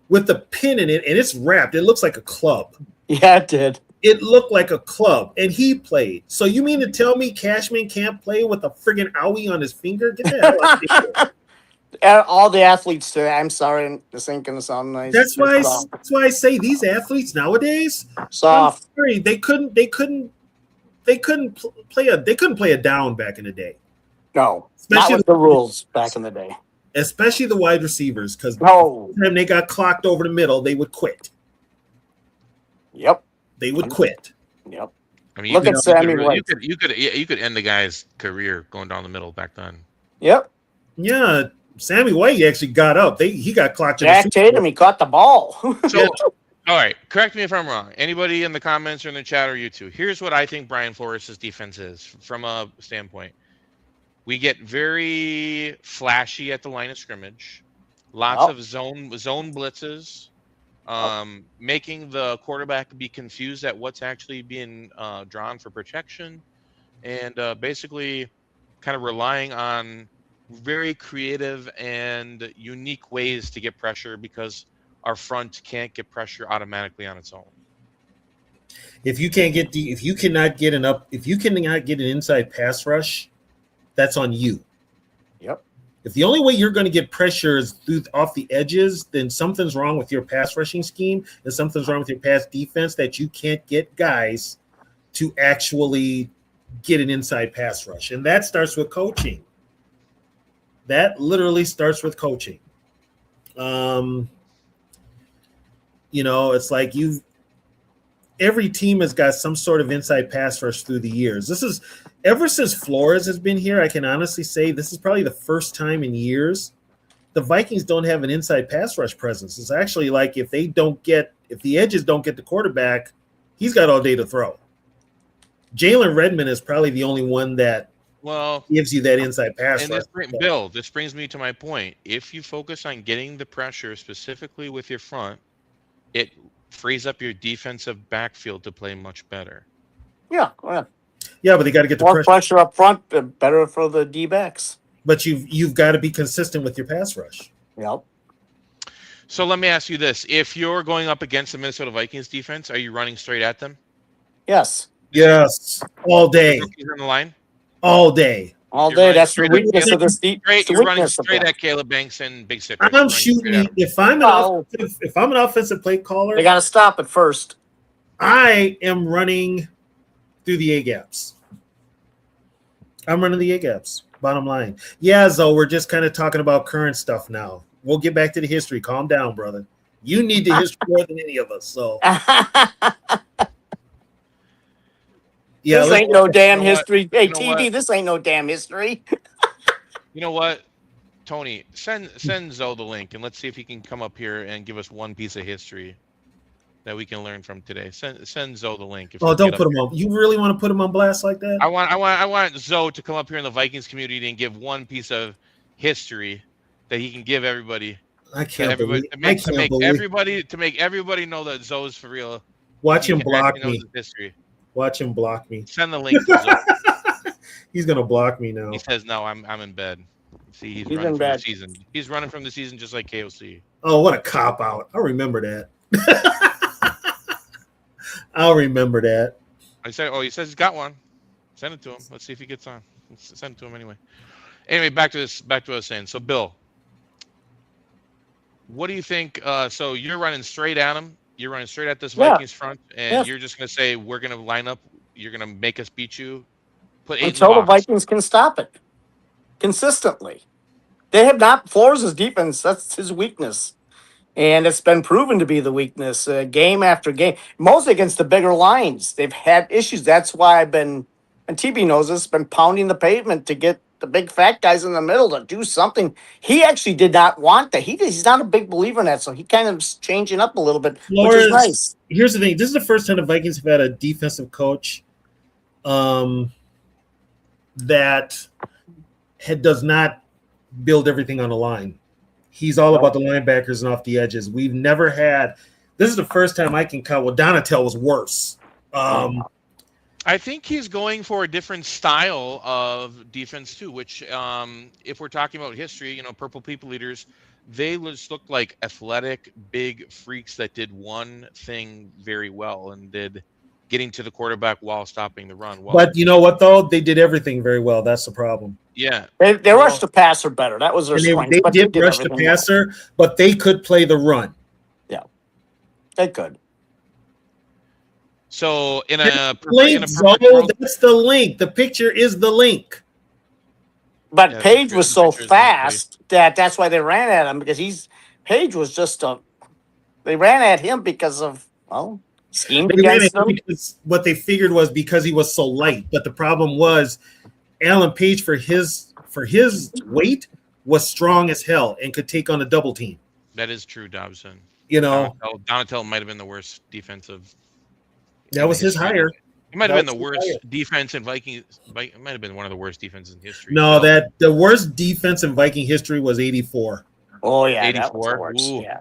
with the pin in it, and it's wrapped. It looks like a club. Yeah, it did. It looked like a club, and he played. So you mean to tell me Cashman can't play with a friggin' owie on his finger? Get the hell out of here. All the athletes today. I'm sorry, this ain't gonna sound nice. That's why Soft. I say these athletes nowadays. Soft. I'm sorry, they couldn't play a down back in the day. No, Especially not with the rules back in the day. Especially the wide receivers, because No. time they got clocked over the middle, they would quit. Yep. They would quit. Yep. I mean, Look at Sammy White. you could end the guy's career going down the middle back then. Yep. Yeah, Sammy White actually got up. He got clocked. in the Jack Super Bowl. Tatum, he caught the ball. So, all right, correct me if I'm wrong. Anybody in the comments or in the chat or you two, here's what I think Brian Flores' defense is from a standpoint. We get very flashy at the line of scrimmage, lots of zone blitzes, making the quarterback be confused at what's actually being drawn for protection, and basically kind of relying on very creative and unique ways to get pressure because our front can't get pressure automatically on its own. If you cannot get an inside pass rush, that's on you. Yep. If the only way you're going to get pressure is off the edges, then something's wrong with your pass rushing scheme and something's wrong with your pass defense that you can't get guys to actually get an inside pass rush. And that starts with coaching. That literally starts with coaching. It's like every team has got some sort of inside pass rush through the years. This is ever since Flores has been here, I can honestly say this is probably the first time in years the Vikings don't have an inside pass rush presence. It's actually like if the edges don't get the quarterback, he's got all day to throw. Jalen Redmond is probably the only one that gives you that inside pass rush. Bill, this brings me to my point. If you focus on getting the pressure specifically with your front, it frees up your defensive backfield to play much better. Yeah, go ahead. Yeah, but they got to get the more pressure up front, better for the D-backs. But you've got to be consistent with your pass rush. Yep. So let me ask you this: if you're going up against the Minnesota Vikings defense, are you running straight at them? Yes. Yes, all day. Rookies on the line. All day. All day. That's the weakness of this deep. You're running straight at Caleb Banks and Big Citrus. I'm shooting. If I'm an offensive play caller, they got to stop it first. I am running through the A gaps. I'm running the A gaps. Bottom line. Yeah, Zoe, we're just kind of talking about current stuff now. We'll get back to the history. Calm down, brother. You need the history more than any of us. So. Yeah, this ain't no damn history. Hey, TV, this ain't no damn history. You know what, Tony? Send Zoe the link, and let's see if he can come up here and give us one piece of history that we can learn from today. Send Zoe the link. Don't put him on. You really want to put him on blast like that? I want Zoe to come up here in the Vikings community and give one piece of history that he can give everybody. I can't believe to make everybody know that Zoe's for real. Watch him block me. History. Watch him block me. Send the link to Zoe. He's gonna block me now. He says no. I'm in bed. See, he's He's running in from the bad. season. He's running from the season just like KOC. Oh, what a cop out! I remember that. I'll remember that. I said, oh, he says he's got one. Send it to him. Let's see if he gets on. Let's send it to him anyway. Anyway, back to this. Back to what I was saying. So, Bill, what do you think? So you're running straight at him. You're running straight at this Yeah. Vikings front, and Yeah. you're just gonna say we're gonna line up. You're gonna make us beat you. Put 8 in the Until the box. Vikings can stop it consistently. They have not. Flores' defense, that's his weakness. And it's been proven to be the weakness game after game, mostly against the bigger lines. They've had issues. That's why I've been, and TB knows this, been pounding the pavement to get the big fat guys in the middle to do something. He actually did not want that. He's not a big believer in that, so he kind of is changing up a little bit, which is nice. Here's the thing. This is the first time the Vikings have had a defensive coach that does not build everything on the line. He's all about the linebackers and off the edges. We've never had – this is the first time I can count. Well, Donatel was worse. I think he's going for a different style of defense too, which if we're talking about history, Purple People Eaters, they just looked like athletic, big freaks that did one thing very well and did getting to the quarterback while stopping the run. Well, but you know what, though? They did everything very well. That's the problem. Yeah. They rushed the passer better. That was their strength. They but did rush the everything passer, but they could play the run. Yeah, they could. So in a Link, perfect world, that's the link. The picture is the link. But Yeah, Page was so pictures fast that's why they ran at him, because Page was just they ran at him because of schemed They ran against it him. because what they figured was because he was so light. But the problem was Alan Page for his weight was strong as hell and could take on a double team. that is true, Dobson. Donatel might have been the worst defensive. that was his hire. It might have That been the was worst higher. defense in Vikings. It might have been one of the worst defenses in history. No, that the worst defense in Viking history was 84. Oh yeah, that was 84? the worst. Ooh. Yeah.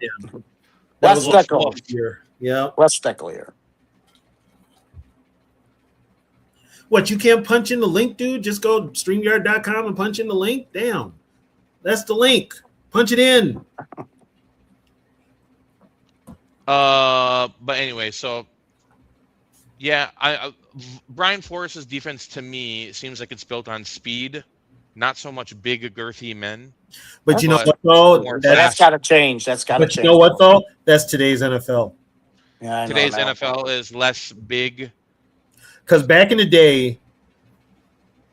That Wes was Steckel. last year. Yeah. Wes Steckler. What, you can't punch in the link, dude? Just go StreamYard.com and punch in the link? Damn. That's the link. Punch it in. But anyway, so yeah, Brian Flores' defense to me seems like it's built on speed, not so much big, girthy men. But you know But what, though? more That's got to change. That's got to But change. you know what, though? That's today's NFL. Yeah, I know Today's that. NFL is less big. Because back in the day,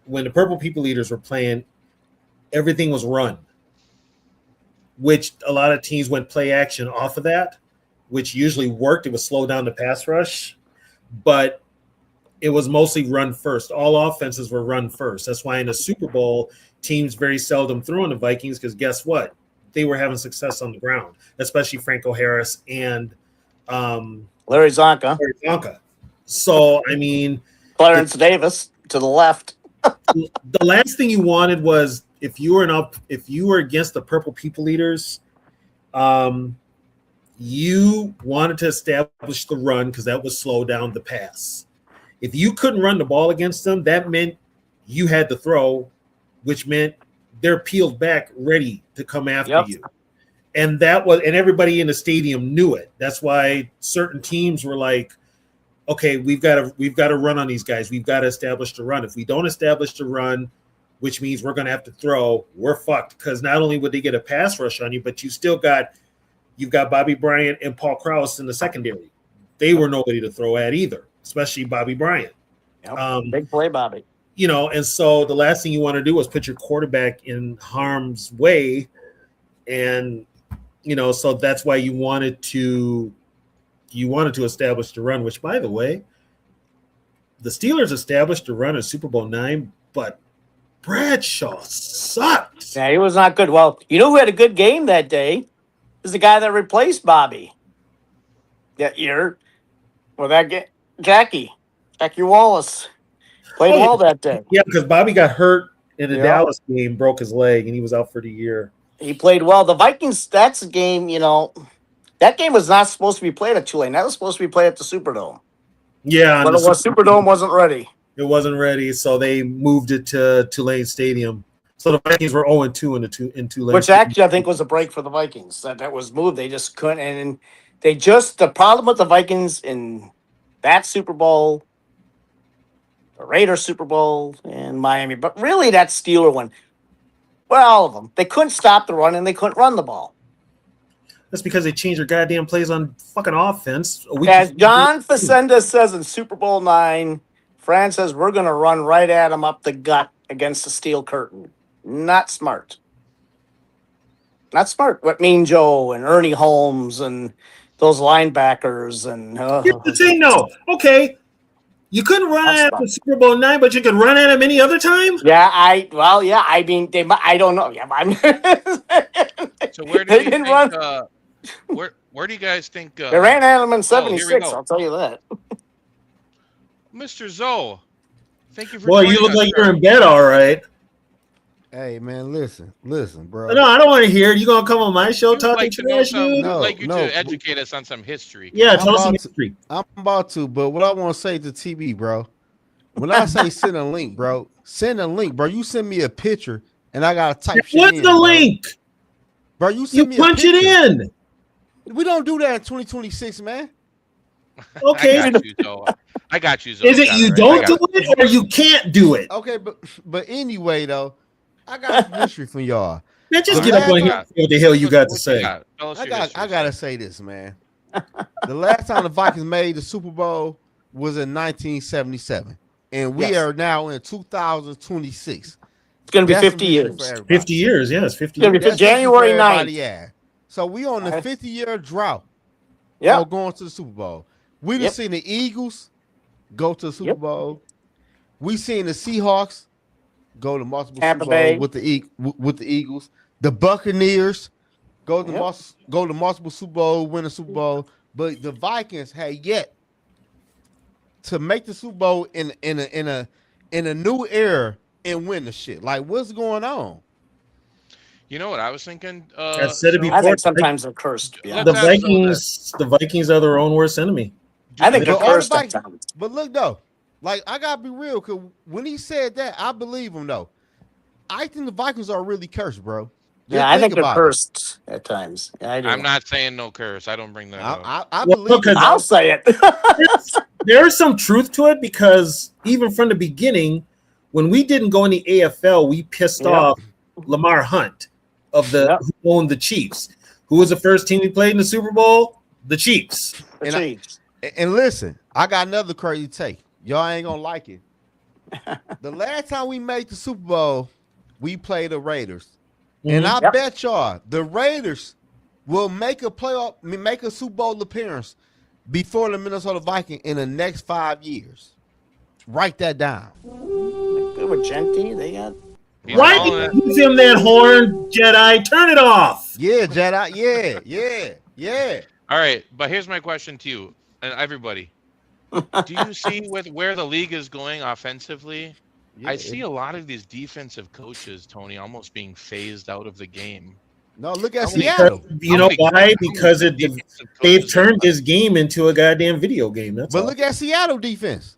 when the Purple People Eaters were playing, everything was run, which a lot of teams went play action off of that, which usually worked. It would slow down the pass rush, but it was mostly run first. All offenses were run first. That's why in the Super Bowl, teams very seldom threw on the Vikings because guess what? They were having success on the ground, especially Franco Harris and Larry Zonka, So, I mean, Clarence Davis to the left. the last thing you wanted was if you were against the Purple People Eaters, you wanted to establish the run because that would slow down the pass. If you couldn't run the ball against them, that meant you had to throw, which meant they're peeled back, ready to come after you. And everybody in the stadium knew it. That's why certain teams were like, okay, we've got to run on these guys. We've got to establish the run. If we don't establish the run, which means we're going to have to throw, we're fucked. Because not only would they get a pass rush on you, but you've got Bobby Bryant and Paul Krause in the secondary. They were nobody to throw at either, especially Bobby Bryant. Yep. Big play, Bobby. And so the last thing you want to do is put your quarterback in harm's way. And, so that's why you wanted to establish the run, which, by the way, the Steelers established the run in Super Bowl IX, but Bradshaw sucked. Yeah, he was not good. Well, you know who had a good game that day? Is the guy that replaced Bobby that year. Well, Jackie Wallace played well that day. Yeah, because Bobby got hurt in the Dallas game, broke his leg, and he was out for the year. He played well. The Vikings, that's a game, that game was not supposed to be played at Tulane. That was supposed to be played at the Superdome. Yeah. But Superdome wasn't ready. It wasn't ready, so they moved it to Tulane Stadium. So the Vikings were 0-2 in two Which actually I think was a break for the Vikings. That was moved. They just couldn't, and the problem with the Vikings in that Super Bowl, the Raiders Super Bowl, and Miami, but really that Steeler one. Well, all of them. They couldn't stop the run and they couldn't run the ball. That's because they changed their goddamn plays on fucking offense. As John Facenda says in Super Bowl IX, Fran says we're going to run right at them up the gut against the steel curtain. Not smart. Not smart. What Mean Joe and Ernie Holmes and those linebackers and Here's the thing, no. Okay, you couldn't run That's at fine. the Super Bowl IX, but you could run at him any other time. yeah, I mean, I don't know. Yeah, I'm So where do They you didn't think? run. Where do you guys think? They ran at him in here we '76. go. I'll tell you that. Mr. Zoe, thank you for. Boy, you joining look us, like sir. you're in bed, all right. Hey man, listen, bro. No, I don't want to hear it. You gonna come on my show You'd talking like to know trash, some. dude? We'd No, like you no. to educate us on some history. Yeah, I'm tell us some about to- history. I'm about to, but what I want to say to TV, bro. When I say send a link, bro, send a link, bro. You send me a picture, and I gotta type shit What's in, the bro. link? Bro, you You send me punch a it picture. in. We don't do that in 2026, man. Okay. I got you, Zoe. I got you, Zoe. Is it Got you right. don't I do got it or you can't do it? Okay, but anyway, though, I got some history from y'all. Man, just The get up on last here and say what the hell you got to say. Tell us I your history, gotta sir. say this, man. The last time the Vikings made the Super Bowl was in 1977, and we Yes. are now in 2026. It's going to be That's 50 some history years. for everybody. 50 years, yeah, it's 50 It's gonna years. be That's history January for everybody, 9th. Yeah. So we on the Alright. 50-year drought. Yeah. of going to the Super Bowl. We done Yep. seen the Eagles go to the Super Yep. Bowl. We seen the Seahawks go to multiple Tampa Super Bay. Bowls with the Eagles. The Buccaneers go to Yep. multiple Super Bowl, win a Super Bowl. But the Vikings had yet to make the Super Bowl in a new era and win the shit. Like, what's going on? You know what I was thinking? I said it Zoe? before. I think sometimes they're cursed. Yeah. Let's The ask Zoe Vikings are their own worst enemy. I think they're But all the cursed Vikings- sometimes. But look though, like I gotta be real, cause when he said that, I believe him though. I think the Vikings are really cursed, bro. Just Yeah, I think they're about it. cursed at times. Yeah, I do. I'm not saying no curse. I don't bring that up. I Well, believe look, it, I'll bro. say it. There's some truth to it because even from the beginning, when we didn't go in the AFL, we pissed Yep. off Lamar Hunt of the Yep. who owned the Chiefs. Who was the first team we played in the Super Bowl? The Chiefs. The And I- Chiefs. And listen, I got another crazy take. Y'all ain't gonna like it. The last time we made the Super Bowl, we played the Raiders. And I Yep. bet y'all the Raiders will make a Super Bowl appearance before the Minnesota Vikings in the next 5 years. Write that down. Good with Genty. They got. He's Why calling did it. you give him that horn, Jedi? Turn it off. Yeah, Jedi. Yeah. All right, but here's my question to you and everybody. Do you see where the league is going offensively? I see a lot of these defensive coaches, Tony, almost being phased out of the game. No, look at How many- Seattle. You know why? Because defensive they've coaches turned are- this game into a goddamn video game. That's But all. look at Seattle defense.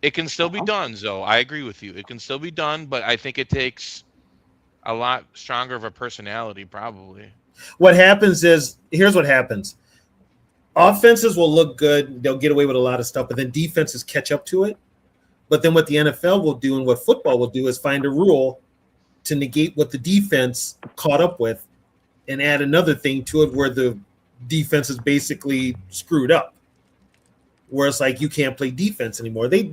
It can still be done, Zoe. I agree with you. It can still be done, but I think it takes a lot stronger of a personality, probably. What happens is, here's what happens. Offenses will look good. They'll get away with a lot of stuff, but then defenses catch up to it. But then what the NFL will do and what football will do is find a rule to negate what the defense caught up with and add another thing to it where the defense is basically screwed up. Where it's like you can't play defense anymore. They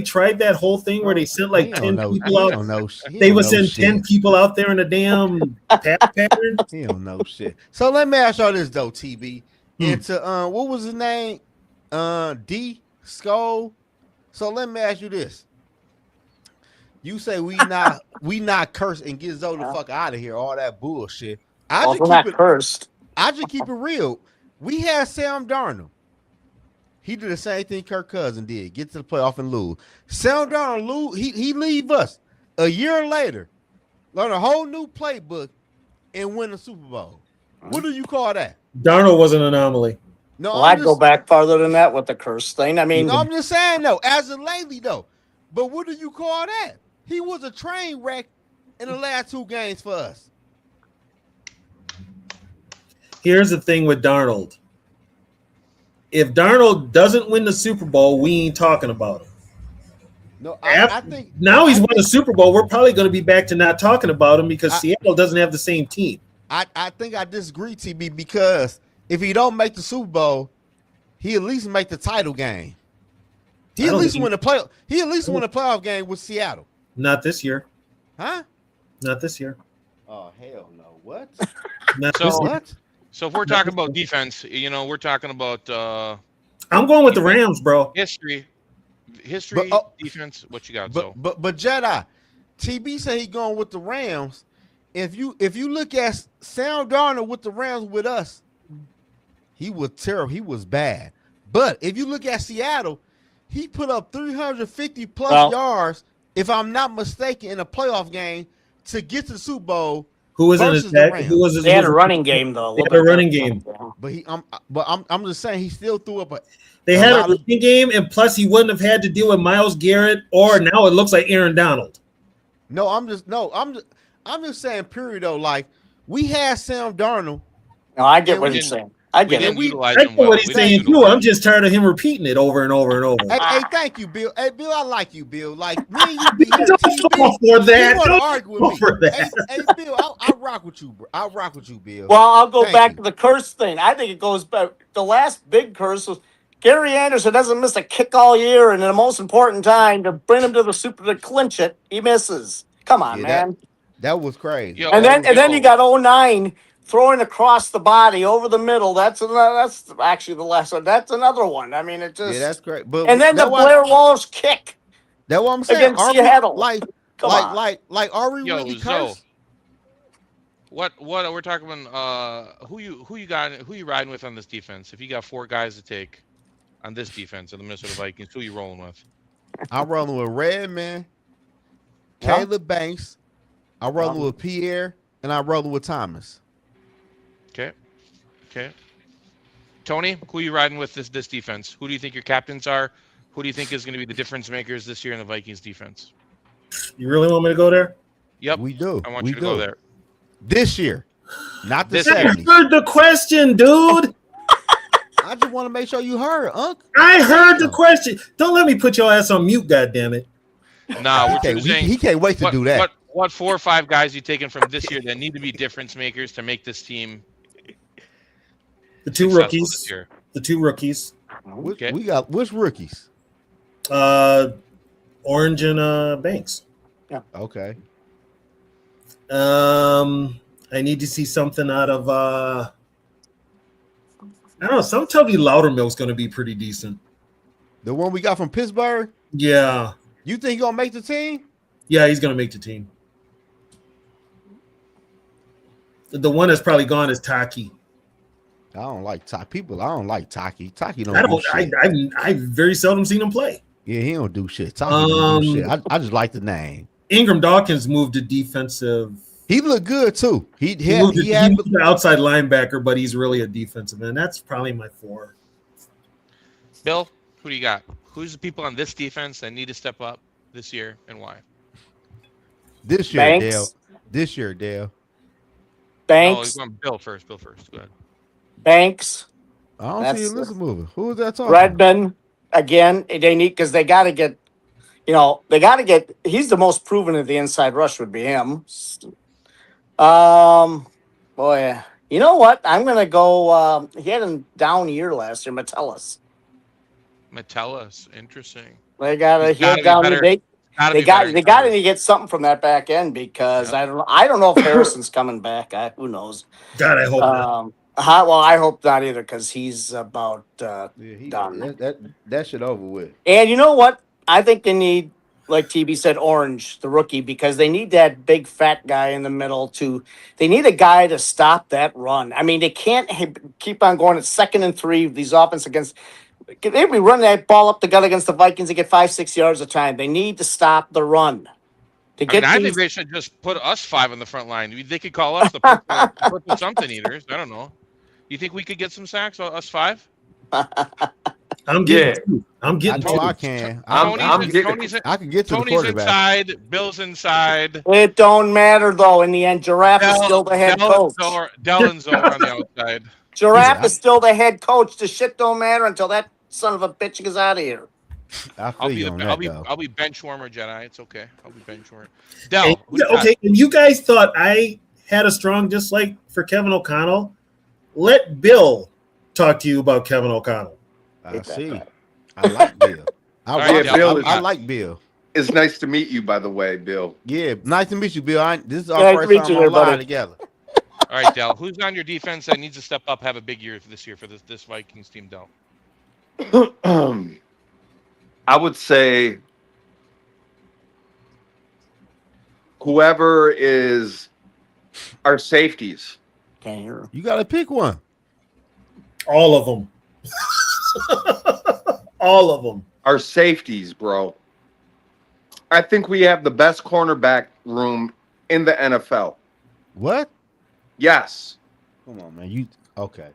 tried that whole thing where they sent like 10 people out. They would send 10 people out there in a damn pass pattern. He don't know shit. So let me ask y'all this though, TB. Into what was his name? D Skull. So let me ask you this. You say we not cursed and get Zoe the fuck out of here, all that bullshit. Well, we're not cursed. I just keep it real. We had Sam Darnold. He did the same thing Kirk Cousins did. Get to the playoff and lose. Sam Darnold he leave us a year later, learn a whole new playbook, and win the Super Bowl. What do you call that? Darnold was an anomaly. No, Well, I'd go back farther than that with the curse thing. I mean, No, I'm just saying though, as a lately though. But what do you call that? He was a train wreck in the last 2 games for us. Here's the thing with Darnold. If Darnold doesn't win the Super Bowl, we ain't talking about him. No, I think now he's won the Super Bowl. We're probably going to be back to not talking about him because Seattle doesn't have the same team. I think I disagree, TB, because if he don't make the Super Bowl, he at least make the title game. He at least win the playoff game with Seattle. Not this year. Huh? Not this year. Oh hell no! What? What? So if we're talking about defense, we're talking about. I'm going with the Rams, bro. History, defense. What you got? But Jedi, TB said he going with the Rams. If you look at Sam Darnold with the Rams with us, he was terrible. He was bad. But if you look at Seattle, he put up 350 plus yards, if I'm not mistaken, in a playoff game to get to the Super Bowl. Who was in his back? Who was his? They had a running game though. They had a running game. But I'm just saying he still threw up They had a running game, and plus he wouldn't have had to deal with Myles Garrett, or now it looks like Aaron Donald. No, I'm just saying, period though. Like we had Sam Darnold. No, I get what he's saying. I get it. I get what he's saying too. I'm just tired of him repeating it over and over and over. Hey, thank you, Bill. Hey, Bill, I like you, Bill. Like me and you, Bill. Don't for that. You want to argue with me? For that. Hey, Bill, I rock with you, bro. I rock with you, Bill. Well, I'll go back to the curse thing. I think it goes back. The last big curse was Gary Anderson doesn't miss a kick all year, and in the most important time to bring him to the Super to clinch it, he misses. Come on, man. That was crazy. And then you got 09 throwing across the body over the middle. That's actually the last one. That's another one. I mean, it just that's great. But and then the Blair Walsh kick. That's what I'm saying. Against Seattle. Like are we really cursed? What we're talking about? Who you riding with on this defense? If you got 4 guys to take on this defense of the Minnesota Vikings, who are you rolling with? I'm rolling with Redman, Caleb Banks. I'm rolling with Pierre, and I'm rolling with Thomas. Okay. Tony, who are you riding with this defense? Who do you think your captains are? Who do you think is going to be the difference makers this year in the Vikings defense? You really want me to go there? Yep. We do. I want you to go there. This year. Not the 70s. I heard the question, dude. I just want to make sure you heard, Unc. I heard the question. Don't let me put your ass on mute, goddammit. No, he can't wait to do that. What 4 or 5 guys you taking from this year that need to be difference makers to make this team? The 2 rookies. The 2 rookies. Okay. We got which rookies? Orange and Banks. Yeah. Okay. I need to see something out of I don't know. Some tell me Loudermilk's going to be pretty decent. The one we got from Pittsburgh? Yeah. You think he's going to make the team? Yeah, he's going to make the team. The one that's probably gone is Taki. I don't like Taki. I don't like Taki. Taki don't do shit. I very seldom seen him play. Yeah, he don't do shit. Taki don't do shit. I just like the name. Ingram Dawkins moved to defensive. He looked good too. He moved to outside linebacker, but he's really a defensive end. That's probably my 4. Bill, who do you got? Who's the people on this defense that need to step up this year and why? This year, Banks. Dale. This year, Dale. Banks. Oh, Bill first. Go ahead. Banks. I don't see Elizabeth moving. Who is that talking? Redmond. Again, they need because they got to get. He's the most proven of the inside rush would be him. Boy, you know what? I'm gonna go. He had a down year last year. Metellus, interesting. They got to get down. They got to get something from that back end because I don't know if Harrison's coming back. Who knows? God, I hope not. Well, I hope not either because he's about done. That shit over with. And you know what? I think they need, like TB said, Orange, the rookie, because they need that big fat guy in the middle they need a guy to stop that run. I mean, they can't keep on going at 2nd and 3, these offense against, they be running that ball up the gut against the Vikings, they get 5-6 yards a time. They need to stop the run. I think they should just put us 5 on the front line. They could call us the purple something eaters. I don't know. You think we could get some sacks, us 5? I'm getting two. I'm getting I know two. I can. Tony's I can get to the Tony's quarterback. inside. Bill's inside. It don't matter though. In the end, Giraffe is still the head coach. Dell and Zoe are on the outside. Giraffe is still the head coach. The shit don't matter until that son of a bitch gets out of here. I'll be bench warmer Jedi. It's okay. I'll be bench warmer. Dell. Okay, and you guys thought I had a strong dislike for Kevin O'Connell. Let Bill talk to you about Kevin O'Connell. I see. I like Bill. I like Bill. It's nice to meet you, by the way, Bill. Yeah, nice to meet you, Bill. This is our first time online together. All right, Dell. Who's on your defense that needs to step up, have a big year this year for this Vikings team, Dell? I would say whoever is our safeties. Can't hear him. You got to pick one. All of them. All of them. Our safeties, bro. I think we have the best cornerback room in the NFL. What? Yes. Come on, man. You okay?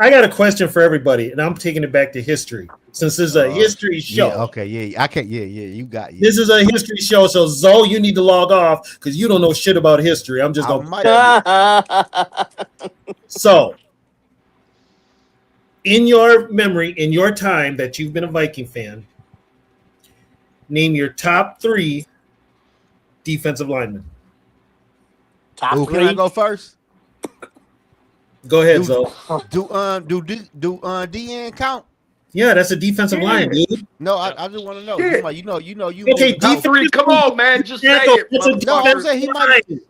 I got a question for everybody, and I'm taking it back to history. Since this is a history show. Yeah, okay, yeah. I can't you got This is a history show, so Zoe, you need to log off because you don't know shit about history. I'm just gonna So in your memory, in your time that you've been a Viking fan, name your top 3 defensive linemen. Top Ooh, 3. can I go first? Go ahead, Zoe. Do DN count? Yeah, that's a defensive line, dude. No, I just want to know. Yeah. You. Okay, Top 3, come on, man. Just say it. No, I'm saying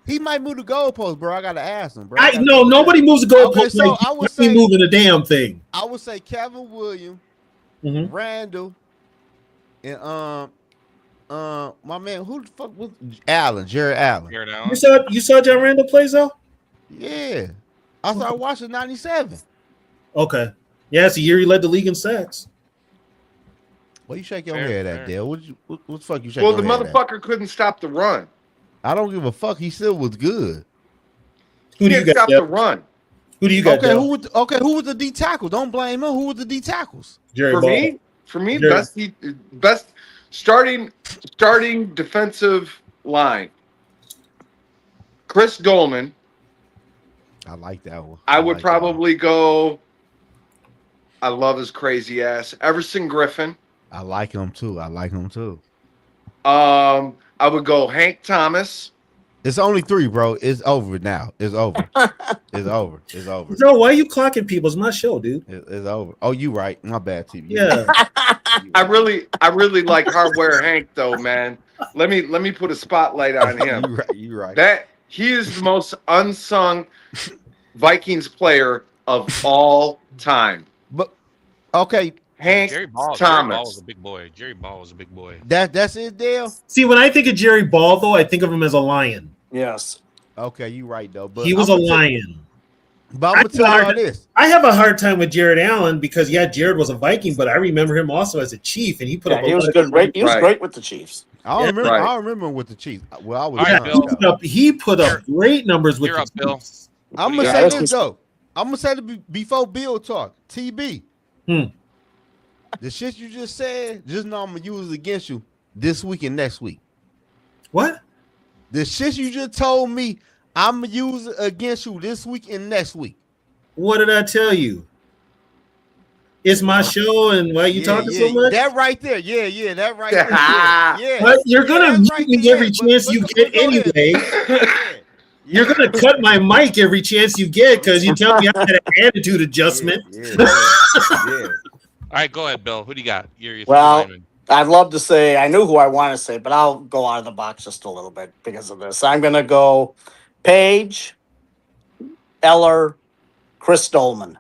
he might move the goalpost, bro. I gotta ask him, bro. No, nobody moves the goalpost. Okay, so like I would say, say moving a damn thing. I would say Kevin Williams, Randall, and my man, who the fuck was Jared Allen? You saw John Randall play, though? Yeah, I started watching '97. Okay, yeah, it's the year he led the league in sacks. Well, you shake your head at Dale. What the fuck you shake? Well, the motherfucker couldn't stop the run. I don't give a fuck. He still was good. Who do you got? Stop the run. Who do you got? Okay, who was the D tackle? Don't blame him. Who was the D tackles? For me, best starting defensive line. Chris Dolman. I like that one. I would probably go. I love his crazy ass. Everson Griffin. I like him too. I would go Hank Thomas. It's only 3, bro. It's over now. It's over. It's over. No, why are you clocking people? It's my show, dude. It's over. Oh, you right. My bad, TV. Yeah. I really like Hardware Hank though, man. Let me put a spotlight on him. You right. That he is the most unsung Vikings player of all time. But okay, Hank Thomas. Jerry Ball was a big boy. That's it, Dale. See, when I think of Jerry Ball, though, I think of him as a lion. Yes. Okay, you right though. But he was a lion. But I'm gonna tell you this. I have a hard time with Jared Allen because Jared was a Viking, but I remember him also as a Chief, and he put up. He was good. He was great with the Chiefs. I don't remember him with the Chiefs. Well, I was. He put up great numbers with the Chiefs. I'm gonna say this though. I'm gonna say before Bill talk. TB. The shit you just said, just know I'm gonna use it against you this week and next week. What? The shit you just told me, I'm gonna use it against you this week and next week. What did I tell you? It's my show, and why you talking so much? That right there, that right there. Yeah. But you're gonna mute me every chance you get anyway. You're gonna cut my mic every chance you get because you tell me I had an attitude adjustment. All right, go ahead, Bill. Who do you got? I'd love to say I knew who I want to say, but I'll go out of the box just a little bit because of this. I'm gonna go Page, Eller, Chris Dolman.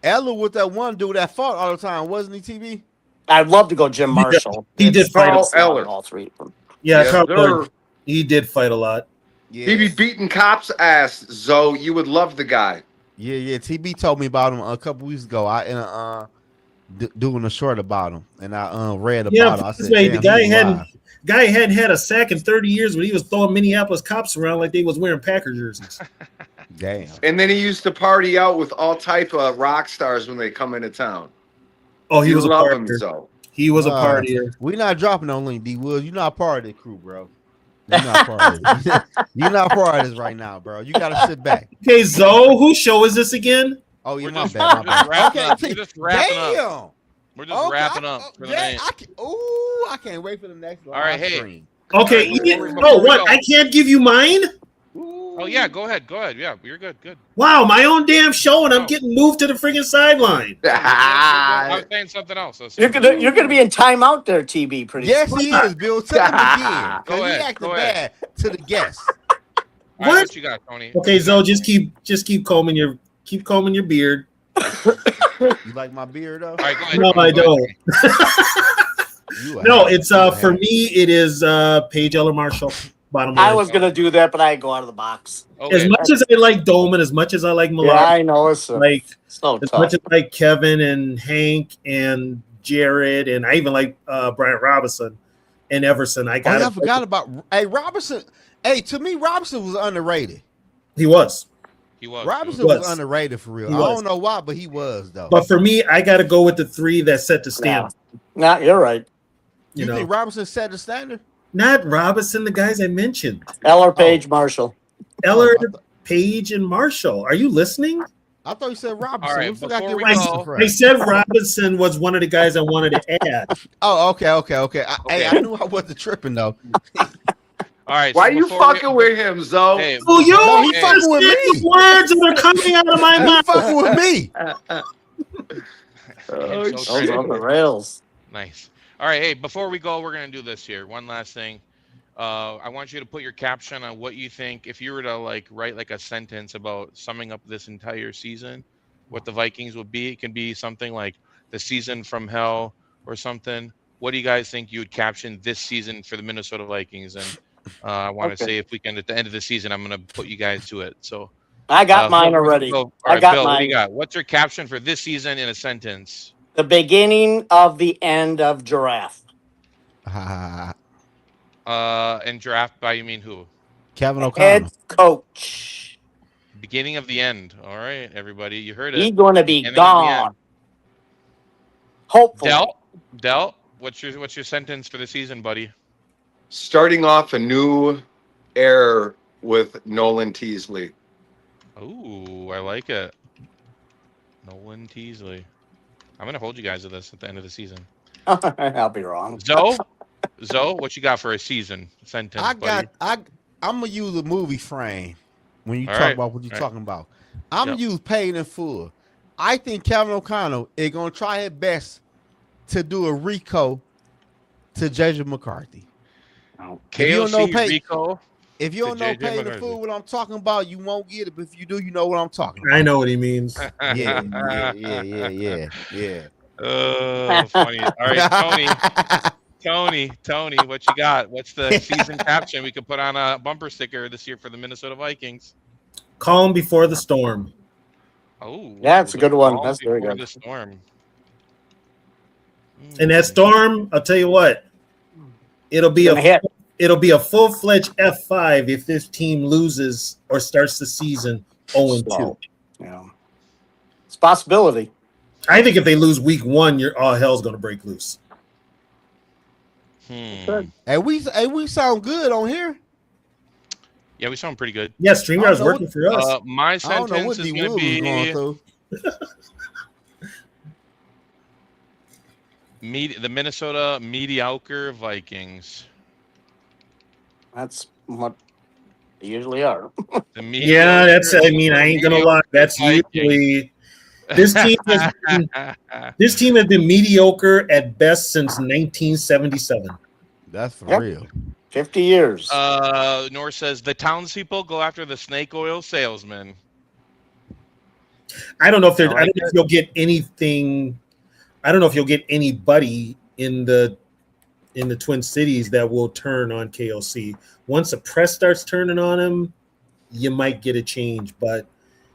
Eller with that one dude that fought all the time, wasn't he, TV? I'd love to go Jim Marshall. He did fight Eller. All 3 of them. Yeah, he did fight a lot. Yeah. He be beating cops' ass, Zoe. You would love the guy. Yeah. TB told me about him a couple weeks ago. I doing a short about him, and I read about him. I said, the guy hadn't had a sack in 30 years when he was throwing Minneapolis cops around like they was wearing Packer jerseys. Damn. And then he used to party out with all type of rock stars when they come into town. Oh, he You was a love him partier. so. He was a partier. We're not dropping on Link D Woods. You're not part of the crew, bro. You're not part of it. You're not part of this right now, bro. You gotta sit back. Okay, Zoe, whose show is this again? Oh, yeah, We're my just- bad. we're just wrapping up. Okay, We're just wrapping up. damn. We're just wrapping up for the night. I can't wait for the next live right, hey. stream. Okay, All right, before we what? go. I can't give you mine? Oh yeah, go ahead. Yeah, you're good. Good. Wow, my own damn show, and I'm Oh. getting moved to the friggin' sideline. I was saying something else. You're gonna be in timeout there, TB. Pretty Yes, soon. he is, Bill. Tell him again. Go Because he ahead, acted go ahead. bad to the guests. All right, What? what you got, Tony? Okay, Zoe, just keep combing your beard. You like my beard, though? All right, go ahead. No, Tony, I go ahead. don't. You a No, hater. it's You a for hater. me. It is Paige Eller Marshall. Bottom I line. was gonna do that, but I go out of the box. Okay. As much as I like Dolman, as much as I like Yeah, Millard, I know it's like so as tough. much as I like Kevin and Hank and Jared, and I even like Brian Robinson and Everson. I Oh, yeah, I got forgot about. Hey, Robinson. Hey, to me, Robinson was underrated. He was. He was. Robinson was. was underrated for real. He I was. don't know why, but he was though. But for me, I got to go with the three that set the Yeah. stamp. Nah, you're right. you know, think Robinson set the standard? not Robinson, the guys I mentioned, Eller, Page, Marshall. Eller, I thought- Page, and Marshall. Are you listening? I thought you said Robinson. All right, We forgot before to we get go- Robinson from. I said Robinson was one of the guys I wanted to add. Oh, okay. Hey, I Okay. knew I wasn't tripping though. All right. Why so you before fucking with him, Zoe? Hey, Oh, you No, he Hey. fucking with understand me. the words that are coming out of my He mouth. fucking with me. Oh, It's so Those true. are the rails. Nice. All right. Hey, before we go, we're gonna do this here. One last thing. I want you to put your caption on what you think. If you were to write a sentence about summing up this entire season, what the Vikings would be. It can be something like the season from hell or something. What do you guys think you would caption this season for the Minnesota Vikings? And I want to Okay. say if we can, at the end of the season, I'm gonna put you guys to it. So I got mine Bill, already. All I right, got Bill, what do you mine. got? What's your caption for this season in a sentence? The beginning of the end of Giraffe. And draft by you mean who? Kevin O'Connell. Head coach. Beginning of the end. All right, everybody, you heard He's it. going to be Beginning of the end. gone. Hopefully. Del, what's your sentence for the season, buddy? Starting off a new era with Nolan Teasley. Ooh, I like it. Nolan Teasley. I'm gonna hold you guys to this at the end of the season. I'll be wrong. Zoe, what you got for a season sentence, buddy? I'm gonna use a movie frame when you All talk right, about what you're all right. talking about. I'm Yep. gonna use paid in full. I think Kevin O'Connell is gonna try his best to do a Rico to JJ McCarthy. If you don't know KOC Pay- Rico. If you To don't know JJ paid in McCarthy. full what I'm talking about, you won't get it. But if you do, you know what I'm talking about. I know what he means. Yeah. Oh, funny. All right, Tony, what you got? What's the season caption we could put on a bumper sticker this year for the Minnesota Vikings? Calm before the storm. Oh, Yeah, it's a good one. Calm That's very before good. The storm. And that storm, I'll tell you what, it'll be Gonna hit. a full-fledged F5 if this team loses or starts the season 0-2. Slow. Yeah. It's a possibility. I think if they lose week 1, all hell's going to break loose. Good. Hey, we sound good on here. Yeah, we sound pretty good. Yeah, I StreamYard's don't know working for us. My I don't know what sentence is D going Wood to was going be through. the Minnesota mediocre Vikings. That's what they usually are. The Yeah, I ain't going to lie. That's usually this team has been mediocre at best since 1977. That's for Yep. real. 50 years. Nor says the townspeople go after the snake oil salesman. I don't know if I like you'll get anything. I don't know if you'll get anybody in the Twin Cities that will turn on KOC. Once the press starts turning on him, you might get a change. But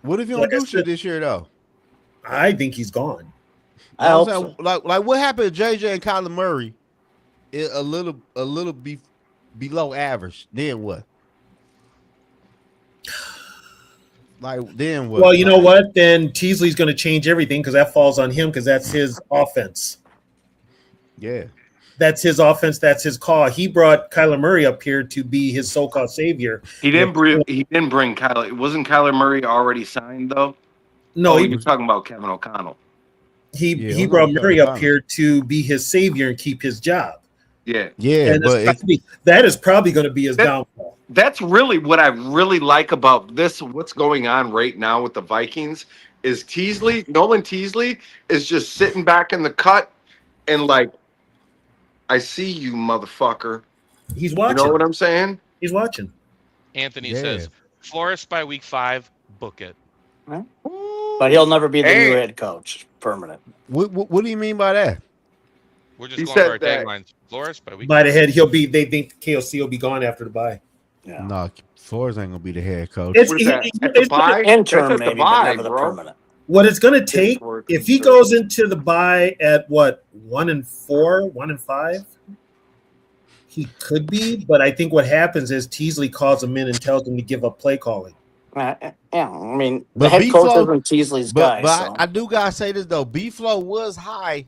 What if you Like don't I do shit said- this year though? I think he's gone. I You know hope what I'm saying? so. Like what happened to JJ and Kyler Murray? A little below average. Then what? Like then what? Well, you know what? Then Teasley's going to change everything because that falls on him because that's his offense. Yeah. That's his offense. That's his call. He brought Kyler Murray up here to be his so-called savior. He didn't bring Kyler. Wasn't Kyler Murray already signed though? No, You're talking about Kevin O'Connell. he brought Murray up here to be his savior and keep his job. Yeah, and that is probably going to be his downfall. That's really what I really like about this. What's going on right now with the Vikings is Nolan Teasley is just sitting back in the cut and like, I see you, motherfucker. He's watching. You know what I'm saying? He's watching. Anthony says, Flores by week 5, book it. But he'll never be the new head coach, permanent. What do you mean by that? We're just going for our taglines. Flores by week. By the head, they think KOC will be gone after the bye. Yeah. No, Flores ain't gonna be the head coach. It's the interim, maybe, but never the permanent. What it's going to take if he goes into the bye at 1-4, 1-5, he could be. But I think what happens is Teasley calls him in and tells him to give up play calling. Yeah, I mean, the head coach isn't Teasley's guy. But so. I do gotta say this though: B-Flow was high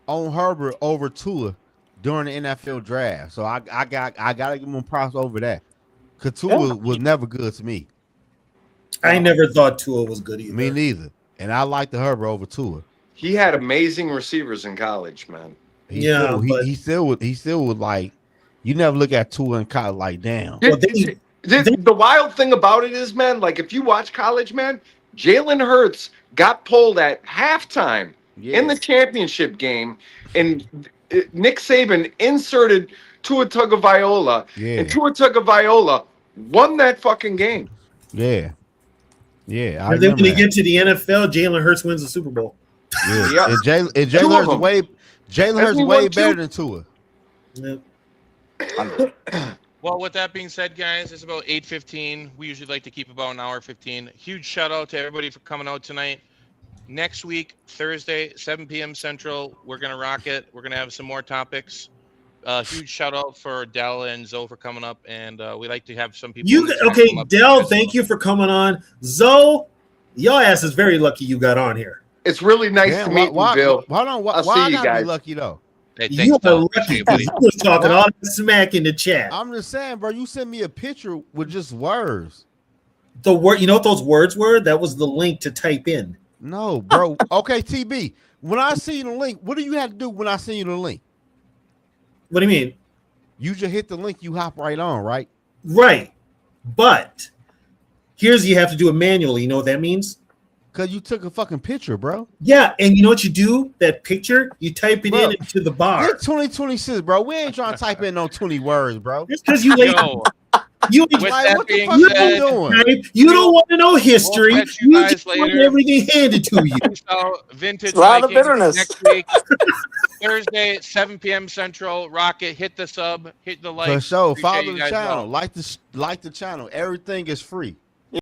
on Herbert over Tua during the NFL draft, so I gotta give him props over that. Cause Tua was never good to me. I never thought Tua was good either. Me neither. And I like the Herbert over Tua. He had amazing receivers in college, man. He still would like. You never look at Tua in college like, damn. The wild thing about it is, man, like if you watch college, man, Jalen Hurts got pulled at halftime in the championship game, and Nick Saban inserted Tua Tagovailoa, and Tua Tagovailoa won that fucking game. Yeah. Yeah, and then when you get to the NFL, Jalen Hurts wins the Super Bowl. Yeah, and Jalen Hurts way better than Tua. Yep. Well, with that being said, guys, it's about 8:15. We usually like to keep about an hour 15. Huge shout out to everybody for coming out tonight. Next week, Thursday, 7 p.m. Central, we're gonna rock it. We're gonna have some more topics. Huge shout out for Dell and Zoe for coming up, and we like to have some people. Dell, thank you for coming on. Zoe, your ass is very lucky you got on here. It's really nice to meet you, Bill. Why I gotta be lucky though? Hey, you are lucky. He was talking all that smack in the chat. I'm just saying, bro. You sent me a picture with just words. The word, you know what those words were? That was the link to type in. No, bro. Okay, TB. When I see the link, what do you have to do when I send you the link? What do you mean? You just hit the link, you hop right on, right? Right. But you have to do it manually. You know what that means? Because you took a fucking picture, bro. Yeah, and you know what you do? That picture, you type it in into the bar. It's 2026, bro. We ain't trying to type in no 20 words, bro. It's because you ain't. You don't want to know history. You just want everything handed to you. So, Vintage a lot of Vikings bitterness. next week, Thursday, 7 p.m. Central. Rocket, hit the sub, hit the like. For sure. Follow the channel. Like the channel. Everything is free.